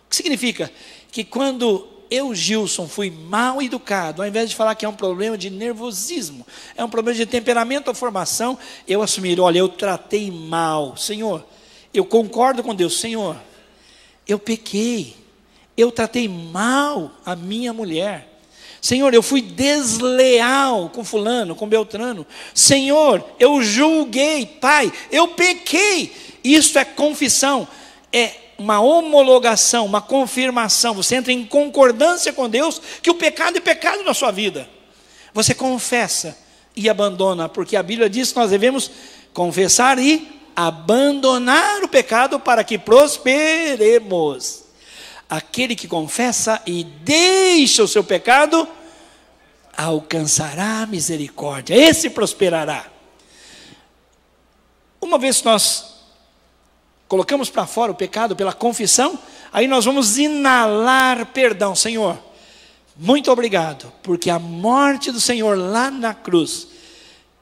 que significa? Que quando eu, Gilson, fui mal educado, ao invés de falar que é um problema de nervosismo, é um problema de temperamento ou formação, eu assumir, olha, eu tratei mal, Senhor, eu concordo com Deus, Senhor, eu pequei, eu tratei mal a minha mulher, Senhor, eu fui desleal com fulano, com Beltrano, Senhor, eu julguei, Pai, eu pequei. Isso é confissão, é uma homologação, uma confirmação. Você entra em concordância com Deus que o pecado é pecado na sua vida. Você confessa e abandona, porque a Bíblia diz que nós devemos confessar e abandonar o pecado para que prosperemos. Aquele que confessa e deixa o seu pecado alcançará misericórdia. Esse prosperará. Uma vez que nós colocamos para fora o pecado pela confissão, aí nós vamos inalar perdão. Senhor, muito obrigado, porque a morte do Senhor lá na cruz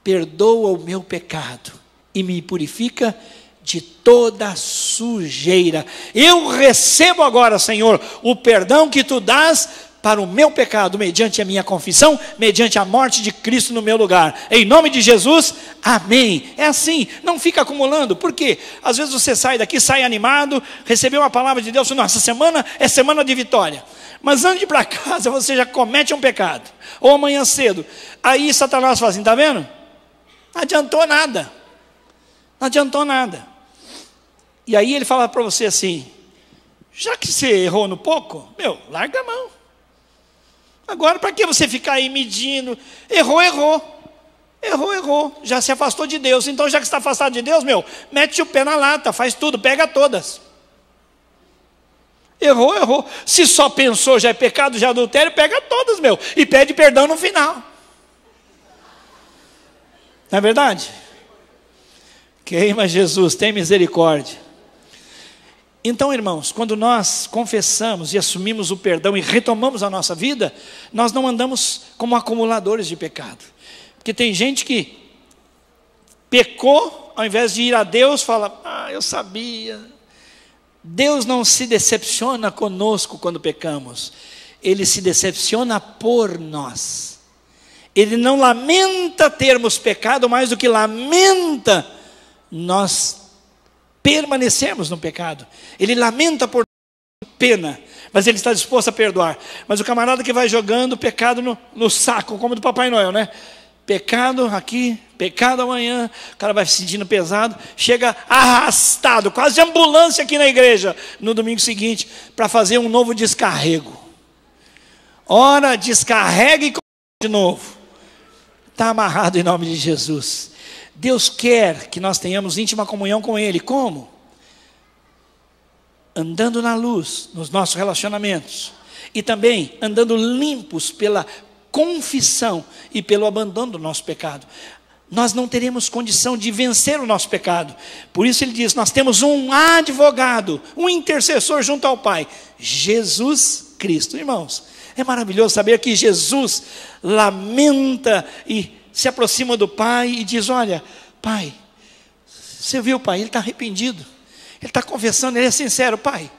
perdoa o meu pecado e me purifica de toda sujeira. Eu recebo agora, Senhor, o perdão que tu dás para o meu pecado, mediante a minha confissão, mediante a morte de Cristo no meu lugar. Em nome de Jesus, amém. É assim, não fica acumulando, porque às vezes você sai daqui, sai animado, recebeu uma palavra de Deus, nossa, semana é semana de vitória. Mas antes de ir para casa, você já comete um pecado, ou amanhã cedo. Aí Satanás fala assim, está vendo? Não adiantou nada. Não adiantou nada. E aí ele fala para você assim, já que você errou no pouco, larga a mão. Agora para que você ficar aí medindo? Errou. Já se afastou de Deus. Então já que está afastado de Deus, mete o pé na lata, faz tudo, pega todas. Errou. Se só pensou já é pecado, já é adultério, pega todas, e pede perdão no final. Não é verdade? Queima Jesus, tem misericórdia. Então, irmãos, quando nós confessamos e assumimos o perdão e retomamos a nossa vida, nós não andamos como acumuladores de pecado. Porque tem gente que pecou, ao invés de ir a Deus, fala, eu sabia. Deus não se decepciona conosco quando pecamos. Ele se decepciona por nós. Ele não lamenta termos pecado, mais do que lamenta nós permanecermos no pecado. Ele lamenta por pena, mas ele está disposto a perdoar. Mas o camarada que vai jogando pecado no saco, como do Papai Noel, né? Pecado aqui, pecado amanhã, o cara vai se sentindo pesado, chega arrastado, quase de ambulância aqui na igreja, no domingo seguinte, para fazer um novo descarrego. Ora, descarrega e de novo. Está amarrado em nome de Jesus. Deus quer que nós tenhamos íntima comunhão com Ele. Como? Andando na luz, nos nossos relacionamentos. E também andando limpos pela confissão e pelo abandono do nosso pecado. Nós não teremos condição de vencer o nosso pecado. Por isso ele diz, nós temos um advogado, um intercessor junto ao Pai, Jesus Cristo. Irmãos, é maravilhoso saber que Jesus lamenta e se aproxima do Pai e diz, olha, Pai, você viu, Pai, ele está arrependido, ele está confessando, ele é sincero, Pai,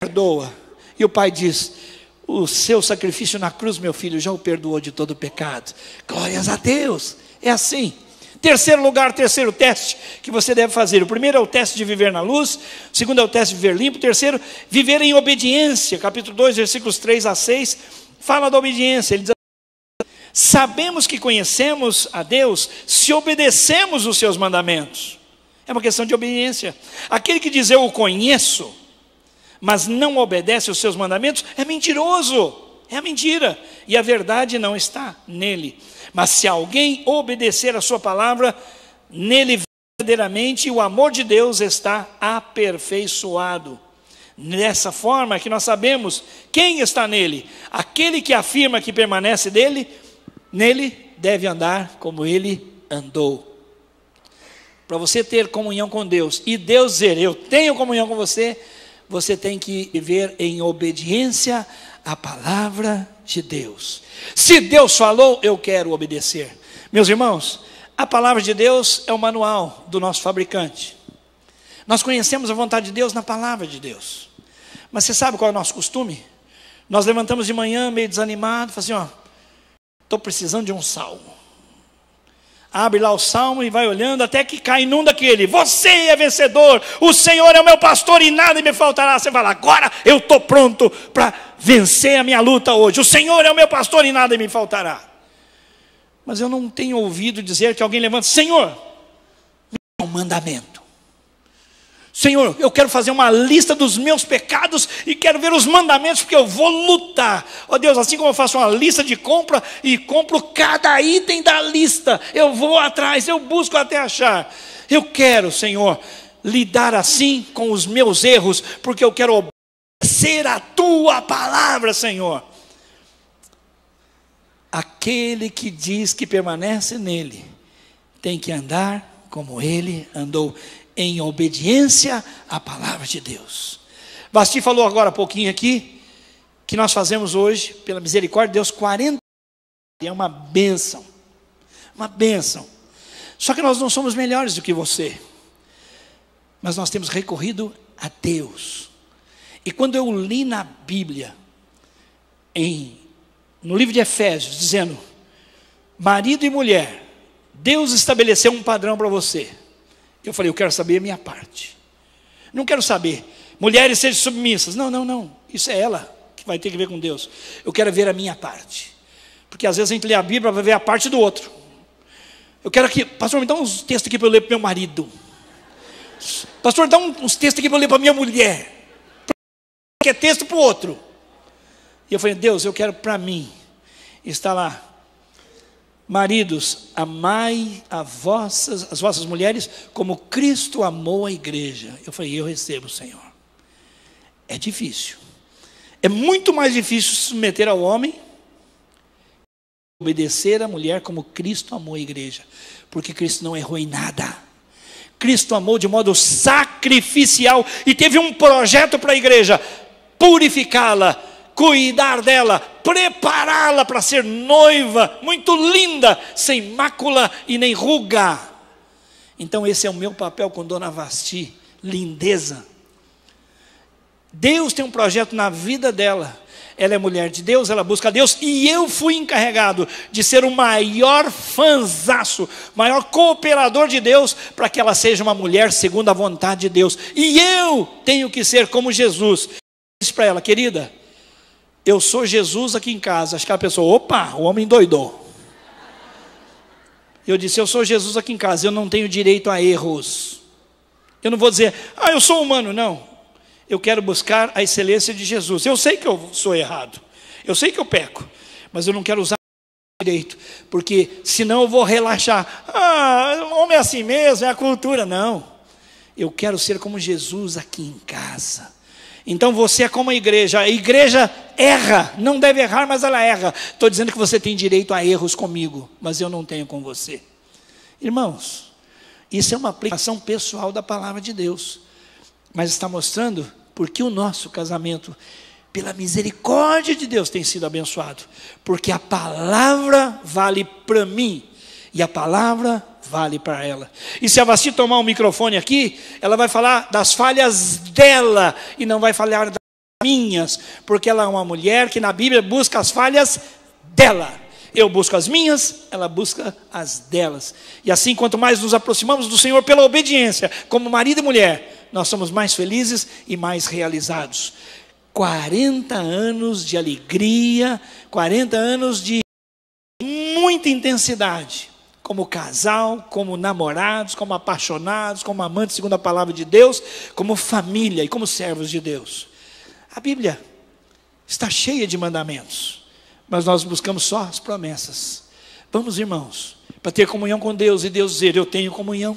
perdoa. E o Pai diz, o seu sacrifício na cruz, meu filho, já o perdoou de todo o pecado. Glórias a Deus. É assim. Terceiro lugar, terceiro teste que você deve fazer. O primeiro é o teste de viver na luz. O segundo é o teste de viver limpo. O terceiro, viver em obediência. Capítulo 2, versículos 3 a 6, fala da obediência. Ele diz, Sabemos que conhecemos a Deus se obedecemos os seus mandamentos. É uma questão de obediência. Aquele que diz eu o conheço, mas não obedece os seus mandamentos, é mentiroso, é mentira, e a verdade não está nele. Mas se alguém obedecer a sua palavra, nele verdadeiramente o amor de Deus está aperfeiçoado. Dessa forma que nós sabemos quem está nele. Aquele que afirma que permanece nele deve andar como ele andou. Para você ter comunhão com Deus e Deus dizer eu tenho comunhão com você, você tem que viver em obediência à palavra de Deus. Se Deus falou, eu quero obedecer. Meus irmãos, a palavra de Deus é o manual do nosso fabricante. Nós conhecemos a vontade de Deus na palavra de Deus. Mas você sabe qual é o nosso costume? Nós levantamos de manhã meio desanimado, falamos assim, estou precisando de um salmo. Abre lá o salmo e vai olhando até que cai num daquele. Você é vencedor, o Senhor é o meu pastor e nada me faltará. Você fala, agora eu estou pronto para vencer a minha luta hoje. O Senhor é o meu pastor e nada me faltará. Mas eu não tenho ouvido dizer que alguém levanta, Senhor, me dá um mandamento. Senhor, eu quero fazer uma lista dos meus pecados e quero ver os mandamentos, porque eu vou lutar. Ó Deus, assim como eu faço uma lista de compra e compro cada item da lista, eu vou atrás, eu busco até achar. Eu quero, Senhor, lidar assim com os meus erros, porque eu quero obedecer a tua palavra, Senhor. Aquele que diz que permanece nele, tem que andar como ele andou, em obediência à palavra de Deus. Basti falou agora há pouquinho aqui, que nós fazemos hoje, pela misericórdia de Deus, 40 é uma bênção, uma bênção. Só que nós não somos melhores do que você, mas nós temos recorrido a Deus. E quando eu li na Bíblia, no livro de Efésios, dizendo, marido e mulher, Deus estabeleceu um padrão para você. Eu falei, eu quero saber a minha parte. Não quero saber, mulheres sejam submissas. Não, isso é ela que vai ter que ver com Deus. Eu quero ver a minha parte. Porque às vezes a gente lê a Bíblia para ver a parte do outro. Eu quero que, pastor, me dá uns textos aqui para eu ler para o meu marido. Pastor, dá uns textos aqui para eu ler para a minha mulher. Que é texto para o outro. E eu falei, Deus, eu quero para mim. Está lá. Maridos, amai as vossas mulheres como Cristo amou a igreja. Eu falei, eu recebo, Senhor. É difícil. É muito mais difícil se submeter ao homem, obedecer a mulher como Cristo amou a igreja. Porque Cristo não errou em nada. Cristo amou de modo sacrificial e teve um projeto para a igreja, purificá-la, cuidar dela, prepará-la para ser noiva, muito linda, sem mácula e nem ruga. Então esse é o meu papel com Dona Vasti, lindeza. Deus tem um projeto na vida dela. Ela é mulher de Deus, ela busca Deus, e eu fui encarregado de ser o maior fanzaço, maior cooperador de Deus, para que ela seja uma mulher segundo a vontade de Deus. E eu tenho que ser como Jesus. Eu disse para ela, querida, eu sou Jesus aqui em casa. Acho que ela pensou, opa, o homem doidou. Eu disse, eu sou Jesus aqui em casa, eu não tenho direito a erros. Eu não vou dizer, eu sou humano, não. Eu quero buscar a excelência de Jesus. Eu sei que eu sou errado, eu sei que eu peco, mas eu não quero usar direito, porque senão eu vou relaxar. O homem é assim mesmo, é a cultura. Não, eu quero ser como Jesus aqui em casa. Então você é como a igreja erra, não deve errar, mas ela erra. Estou dizendo que você tem direito a erros comigo, mas eu não tenho com você. Irmãos, isso é uma aplicação pessoal da palavra de Deus, mas está mostrando porque o nosso casamento, pela misericórdia de Deus, tem sido abençoado, porque a palavra vale para mim, e a palavra vale para ela. E se a Vasti tomar um microfone aqui, ela vai falar das falhas dela, e não vai falar das minhas, porque ela é uma mulher que na Bíblia busca as falhas dela. Eu busco as minhas, ela busca as delas. E assim, quanto mais nos aproximamos do Senhor pela obediência, como marido e mulher, nós somos mais felizes e mais realizados. 40 anos de alegria, 40 anos de muita intensidade, como casal, como namorados, como apaixonados, como amantes segundo a palavra de Deus, como família e como servos de Deus. A Bíblia está cheia de mandamentos, mas nós buscamos só as promessas. Vamos, irmãos, para ter comunhão com Deus e Deus dizer: eu tenho comunhão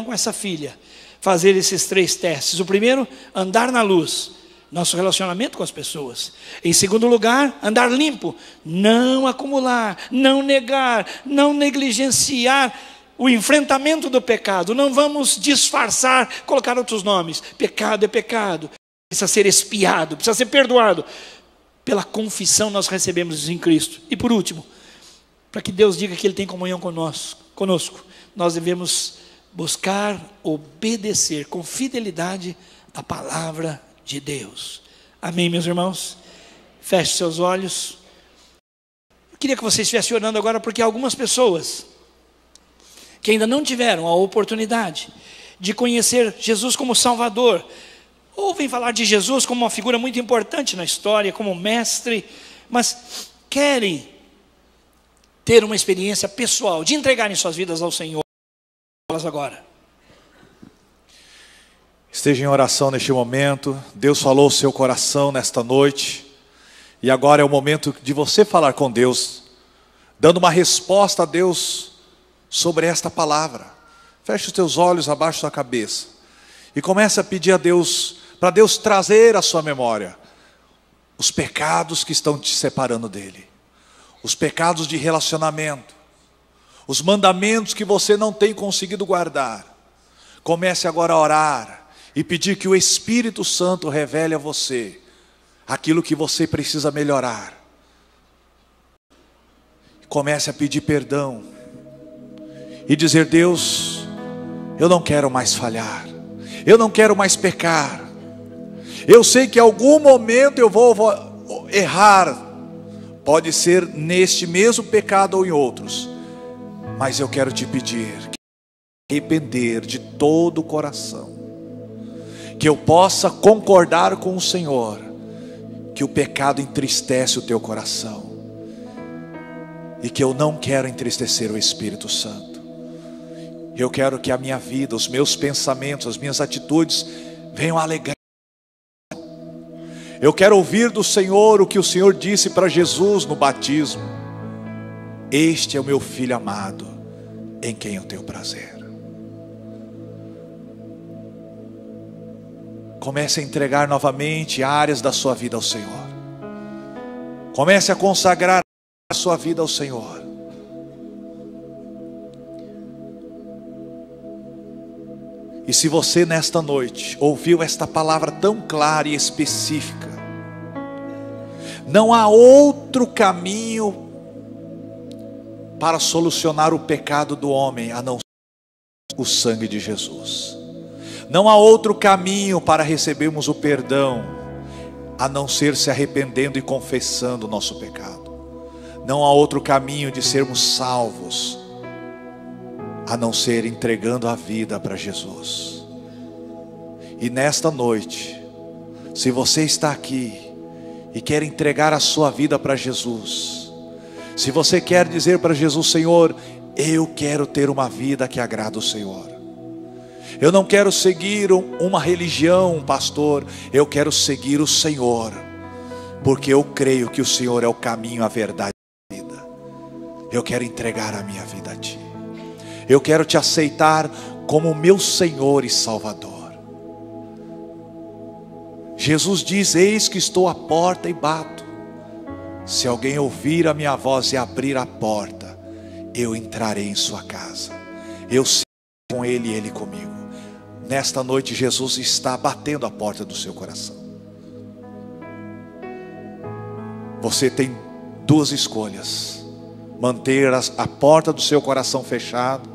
com essa filha. Fazer esses 3 testes. O primeiro, andar na luz, nosso relacionamento com as pessoas. Em segundo lugar, andar limpo, não acumular, não negar, não negligenciar o enfrentamento do pecado. Não vamos disfarçar, colocar outros nomes. Pecado é pecado, precisa ser expiado, precisa ser perdoado. Pela confissão nós recebemos em Cristo. E por último, para que Deus diga que Ele tem comunhão conosco, nós devemos buscar obedecer com fidelidade a palavra de Deus. Amém, meus irmãos? Feche seus olhos. Eu queria que você estivesse orando agora, porque algumas pessoas que ainda não tiveram a oportunidade de conhecer Jesus como Salvador, ouvem falar de Jesus como uma figura muito importante na história, como mestre, mas querem ter uma experiência pessoal, de entregarem suas vidas ao Senhor. Agora. Esteja em oração neste momento. Deus falou ao seu coração nesta noite, e agora é o momento de você falar com Deus, dando uma resposta a Deus sobre esta palavra. Feche os teus olhos, abaixa a sua cabeça e comece a pedir a Deus, para Deus trazer à sua memória os pecados que estão te separando dele, os pecados de relacionamento, os mandamentos que você não tem conseguido guardar. Comece agora a orar e pedir que o Espírito Santo revele a você aquilo que você precisa melhorar. Comece a pedir perdão e dizer: Deus, eu não quero mais falhar, eu não quero mais pecar. Eu sei que em algum momento eu vou errar, pode ser neste mesmo pecado ou em outros, mas eu quero te pedir que arrepender de todo o coração, que eu possa concordar com o Senhor que o pecado entristece o teu coração, e que eu não quero entristecer o Espírito Santo. Eu quero que a minha vida, os meus pensamentos, as minhas atitudes venham alegrar. Eu quero ouvir do Senhor o que o Senhor disse para Jesus no batismo: este é o meu filho amado, em quem eu tenho prazer. Comece a entregar novamente áreas da sua vida ao Senhor. Comece a consagrar a sua vida ao Senhor. E se você nesta noite ouviu esta palavra tão clara e específica, não há outro caminho para solucionar o pecado do homem a não ser o sangue de Jesus. Não há outro caminho para recebermos o perdão a não ser se arrependendo e confessando o nosso pecado. Não há outro caminho de sermos salvos a não ser entregando a vida para Jesus. E nesta noite, se você está aqui e quer entregar a sua vida para Jesus, se você quer dizer para Jesus: Senhor, eu quero ter uma vida que agrada o Senhor, eu não quero seguir uma religião, pastor, eu quero seguir o Senhor, porque eu creio que o Senhor é o caminho, a verdade e a vida. Eu quero entregar a minha vida a Ti. Eu quero Te aceitar como meu Senhor e Salvador. Jesus diz: eis que estou à porta e bato. Se alguém ouvir a minha voz e abrir a porta, eu entrarei em sua casa. Eu serei com ele e ele comigo. Nesta noite Jesus está batendo a porta do seu coração. Você tem duas escolhas: manter a porta do seu coração fechada,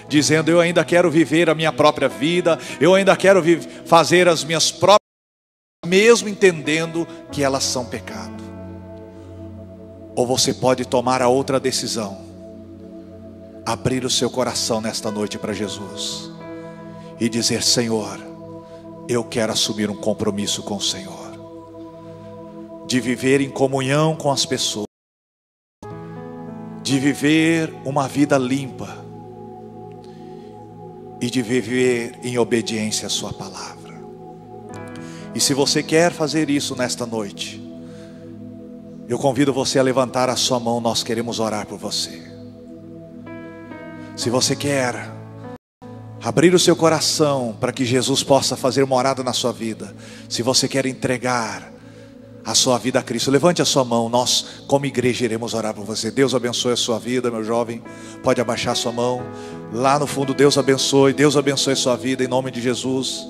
dizendo: eu ainda quero viver a minha própria vida, eu ainda quero fazer as minhas próprias, mesmo entendendo que elas são pecado. Ou você pode tomar a outra decisão: abrir o seu coração nesta noite para Jesus e dizer: Senhor, eu quero assumir um compromisso com o Senhor, de viver em comunhão com as pessoas, de viver uma vida limpa e de viver em obediência à sua palavra. E se você quer fazer isso nesta noite, eu convido você a levantar a sua mão, nós queremos orar por você. Se você quer abrir o seu coração para que Jesus possa fazer morada na sua vida, se você quer entregar a sua vida a Cristo, levante a sua mão, nós como igreja iremos orar por você. Deus abençoe a sua vida, meu jovem, pode abaixar a sua mão, lá no fundo, Deus abençoe a sua vida, em nome de Jesus.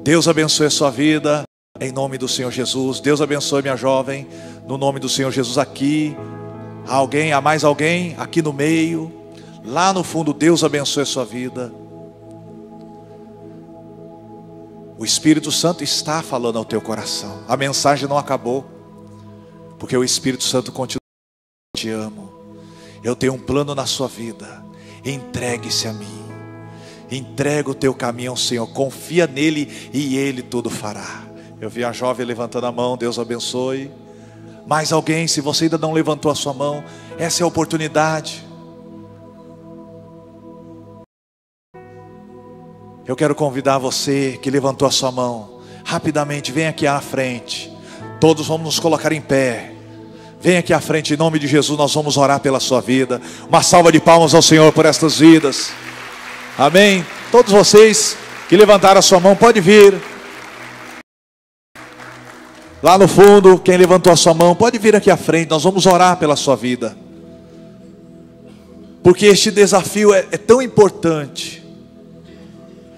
Deus abençoe a sua vida, em nome do Senhor Jesus. Deus abençoe minha jovem, no nome do Senhor Jesus. Aqui, há mais alguém, aqui no meio, lá no fundo, Deus abençoe a sua vida. O Espírito Santo está falando ao teu coração. A mensagem não acabou, porque o Espírito Santo continua. Te amo, eu tenho um plano na sua vida. Entregue-se a mim, entrega o teu caminho ao Senhor, confia nele e ele tudo fará. Eu vi a jovem levantando a mão, Deus abençoe. Mais alguém, se você ainda não levantou a sua mão, essa é a oportunidade. Eu quero convidar você que levantou a sua mão, rapidamente, vem aqui à frente. Todos vamos nos colocar em pé. Vem aqui à frente, em nome de Jesus, nós vamos orar pela sua vida. Uma salva de palmas ao Senhor por estas vidas. Amém. Todos vocês que levantaram a sua mão, pode vir. Lá no fundo, quem levantou a sua mão, pode vir aqui à frente, nós vamos orar pela sua vida. Porque este desafio é tão importante.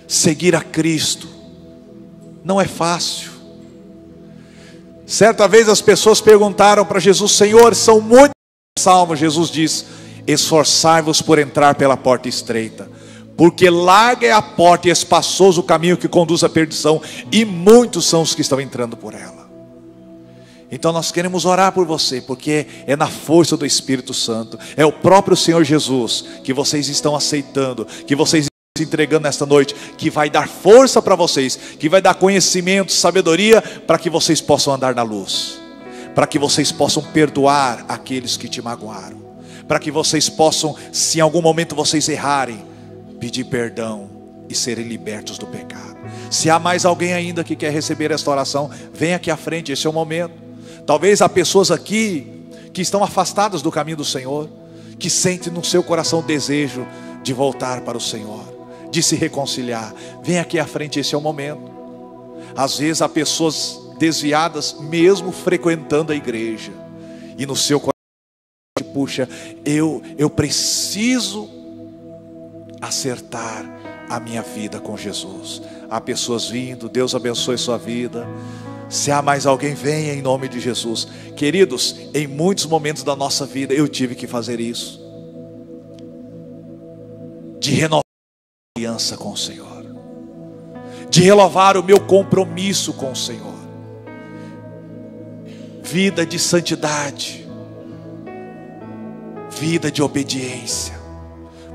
Seguir a Cristo não é fácil. Certa vez as pessoas perguntaram para Jesus: Senhor, são muitos salmos. Jesus diz: esforçai-vos por entrar pela porta estreita, porque larga é a porta e espaçoso o caminho que conduz à perdição, e muitos são os que estão entrando por ela. Então nós queremos orar por você, porque é na força do Espírito Santo, é o próprio Senhor Jesus que vocês estão aceitando, que vocês se entregando nesta noite, que vai dar força para vocês, que vai dar conhecimento, sabedoria, para que vocês possam andar na luz, para que vocês possam perdoar aqueles que te magoaram, para que vocês possam, se em algum momento vocês errarem, pedir perdão e serem libertos do pecado. Se há mais alguém ainda que quer receber esta oração, vem aqui à frente, esse é o momento. Talvez há pessoas aqui que estão afastadas do caminho do Senhor, que sentem no seu coração o desejo de voltar para o Senhor, de se reconciliar. Vem aqui à frente, esse é o momento. Às vezes há pessoas desviadas, mesmo frequentando a igreja, e no seu coração, puxa, eu preciso acertar a minha vida com Jesus. Há pessoas vindo, Deus abençoe sua vida. Se há mais alguém, venha em nome de Jesus. Queridos, em muitos momentos da nossa vida eu tive que fazer isso, de renovar a aliança com o Senhor, de renovar o meu compromisso com o Senhor. Vida de santidade, vida de obediência,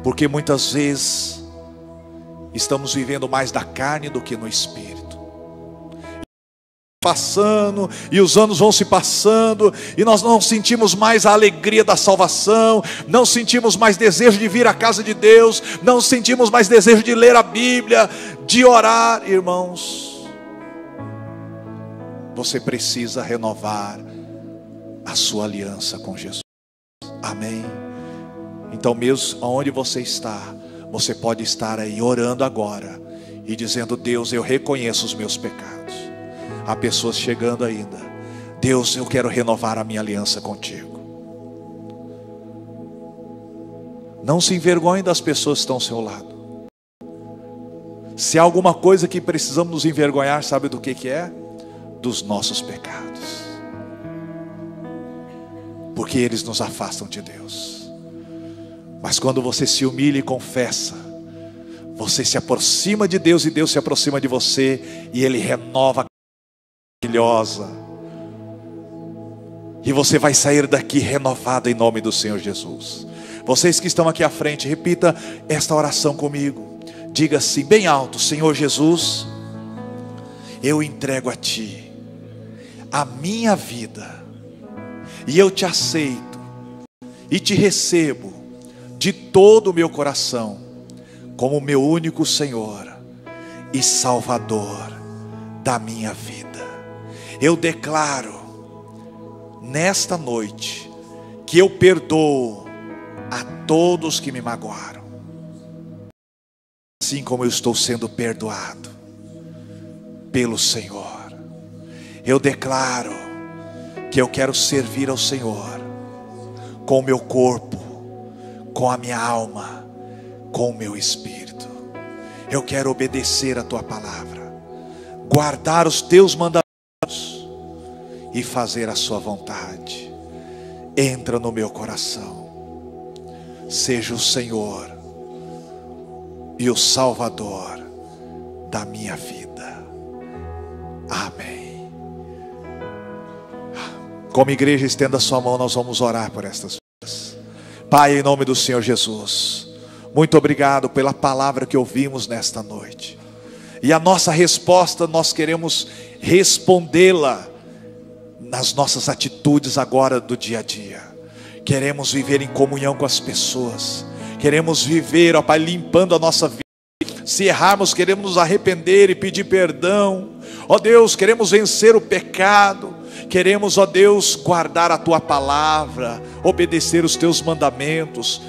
porque muitas vezes estamos vivendo mais da carne do que no Espírito. Passando, e os anos vão se passando, e nós não sentimos mais a alegria da salvação, não sentimos mais desejo de vir à casa de Deus, não sentimos mais desejo de ler a Bíblia, de orar. Irmãos, você precisa renovar a sua aliança com Jesus. Amém? Então, mesmo onde você está, você pode estar aí orando agora e dizendo: Deus, eu reconheço os meus pecados. Há pessoas chegando ainda. Deus, eu quero renovar a minha aliança contigo. Não se envergonhe das pessoas que estão ao seu lado. Se há alguma coisa que precisamos nos envergonhar, sabe do que é? Dos nossos pecados, porque eles nos afastam de Deus. Mas quando você se humilha e confessa, você se aproxima de Deus, e Deus se aproxima de você, e Ele renova a maravilhosa, e você vai sair daqui renovado em nome do Senhor Jesus. Vocês que estão aqui à frente, repita esta oração comigo. Diga assim bem alto: Senhor Jesus, eu entrego a Ti a minha vida, e eu Te aceito e te recebo de todo o meu coração como meu único Senhor e Salvador da minha vida. Eu declaro nesta noite que eu perdoo a todos que me magoaram, assim como eu estou sendo perdoado pelo Senhor. Eu declaro que eu quero servir ao Senhor com o meu corpo, com a minha alma, com o meu espírito. Eu quero obedecer a tua palavra, guardar os teus mandamentos e fazer a sua vontade. Entra no meu coração, seja o Senhor e o Salvador da minha vida. Amém. Como igreja, estenda a sua mão, nós vamos orar por estas vidas. Pai, em nome do Senhor Jesus, muito obrigado pela palavra que ouvimos nesta noite. E a nossa resposta, nós queremos respondê-la nas nossas atitudes agora do dia a dia. Queremos viver em comunhão com as pessoas. Queremos viver, ó Pai, limpando a nossa vida. Se errarmos, queremos nos arrepender e pedir perdão. Ó Deus, queremos vencer o pecado. Queremos, ó Deus, guardar a tua palavra, obedecer os teus mandamentos.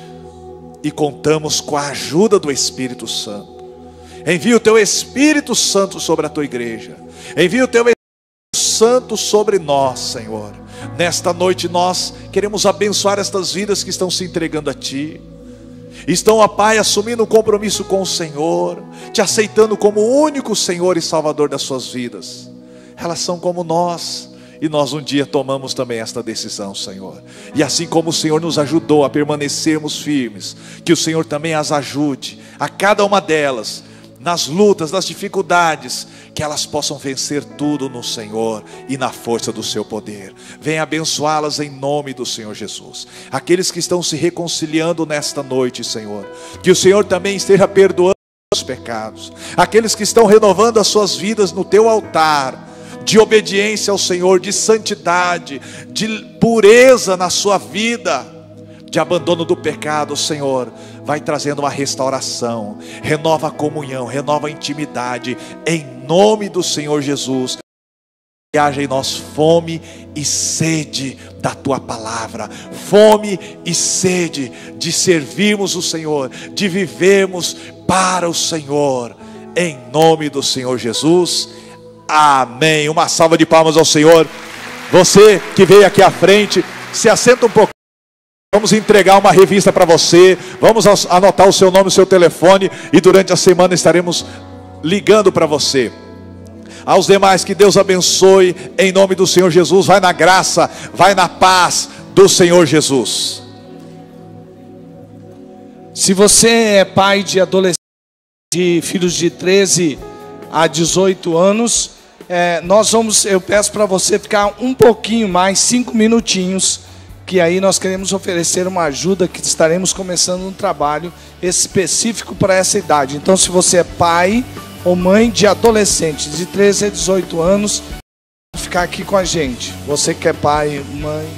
E contamos com a ajuda do Espírito Santo. Envia o teu Espírito Santo sobre a tua igreja. Envia o teu Espírito Santo sobre nós, Senhor. Nesta noite nós queremos abençoar estas vidas que estão se entregando a Ti. Estão, ó Pai, assumindo um compromisso com o Senhor, Te aceitando como o único Senhor e Salvador das suas vidas. Elas são como nós, e nós um dia tomamos também esta decisão, Senhor. E assim como o Senhor nos ajudou a permanecermos firmes, que o Senhor também as ajude, a cada uma delas, nas lutas, nas dificuldades, que elas possam vencer tudo no Senhor e na força do seu poder. Venha abençoá-las em nome do Senhor Jesus. Aqueles que estão se reconciliando nesta noite, Senhor, que o Senhor também esteja perdoando os pecados. Aqueles que estão renovando as suas vidas no teu altar, de obediência ao Senhor, de santidade, de pureza na sua vida, de abandono do pecado, Senhor, vai trazendo uma restauração, renova a comunhão, renova a intimidade, em nome do Senhor Jesus. Que haja em nós fome e sede da tua palavra, fome e sede de servirmos o Senhor, de vivermos para o Senhor, em nome do Senhor Jesus. Amém. Uma salva de palmas ao Senhor. Você que veio aqui à frente, se assenta um pouco. Vamos entregar uma revista para você. Vamos anotar o seu nome, o seu telefone, e durante a semana estaremos ligando para você. Aos demais, que Deus abençoe em nome do Senhor Jesus. Vai na graça, vai na paz do Senhor Jesus. Se você é pai de adolescentes, de filhos de 13 a 18 anos, eu peço para você ficar um pouquinho mais, 5 minutinhos, que aí nós queremos oferecer uma ajuda, que estaremos começando um trabalho específico para essa idade. Então, se você é pai ou mãe de adolescentes de 13 a 18 anos, ficar aqui com a gente. Você que é pai, mãe...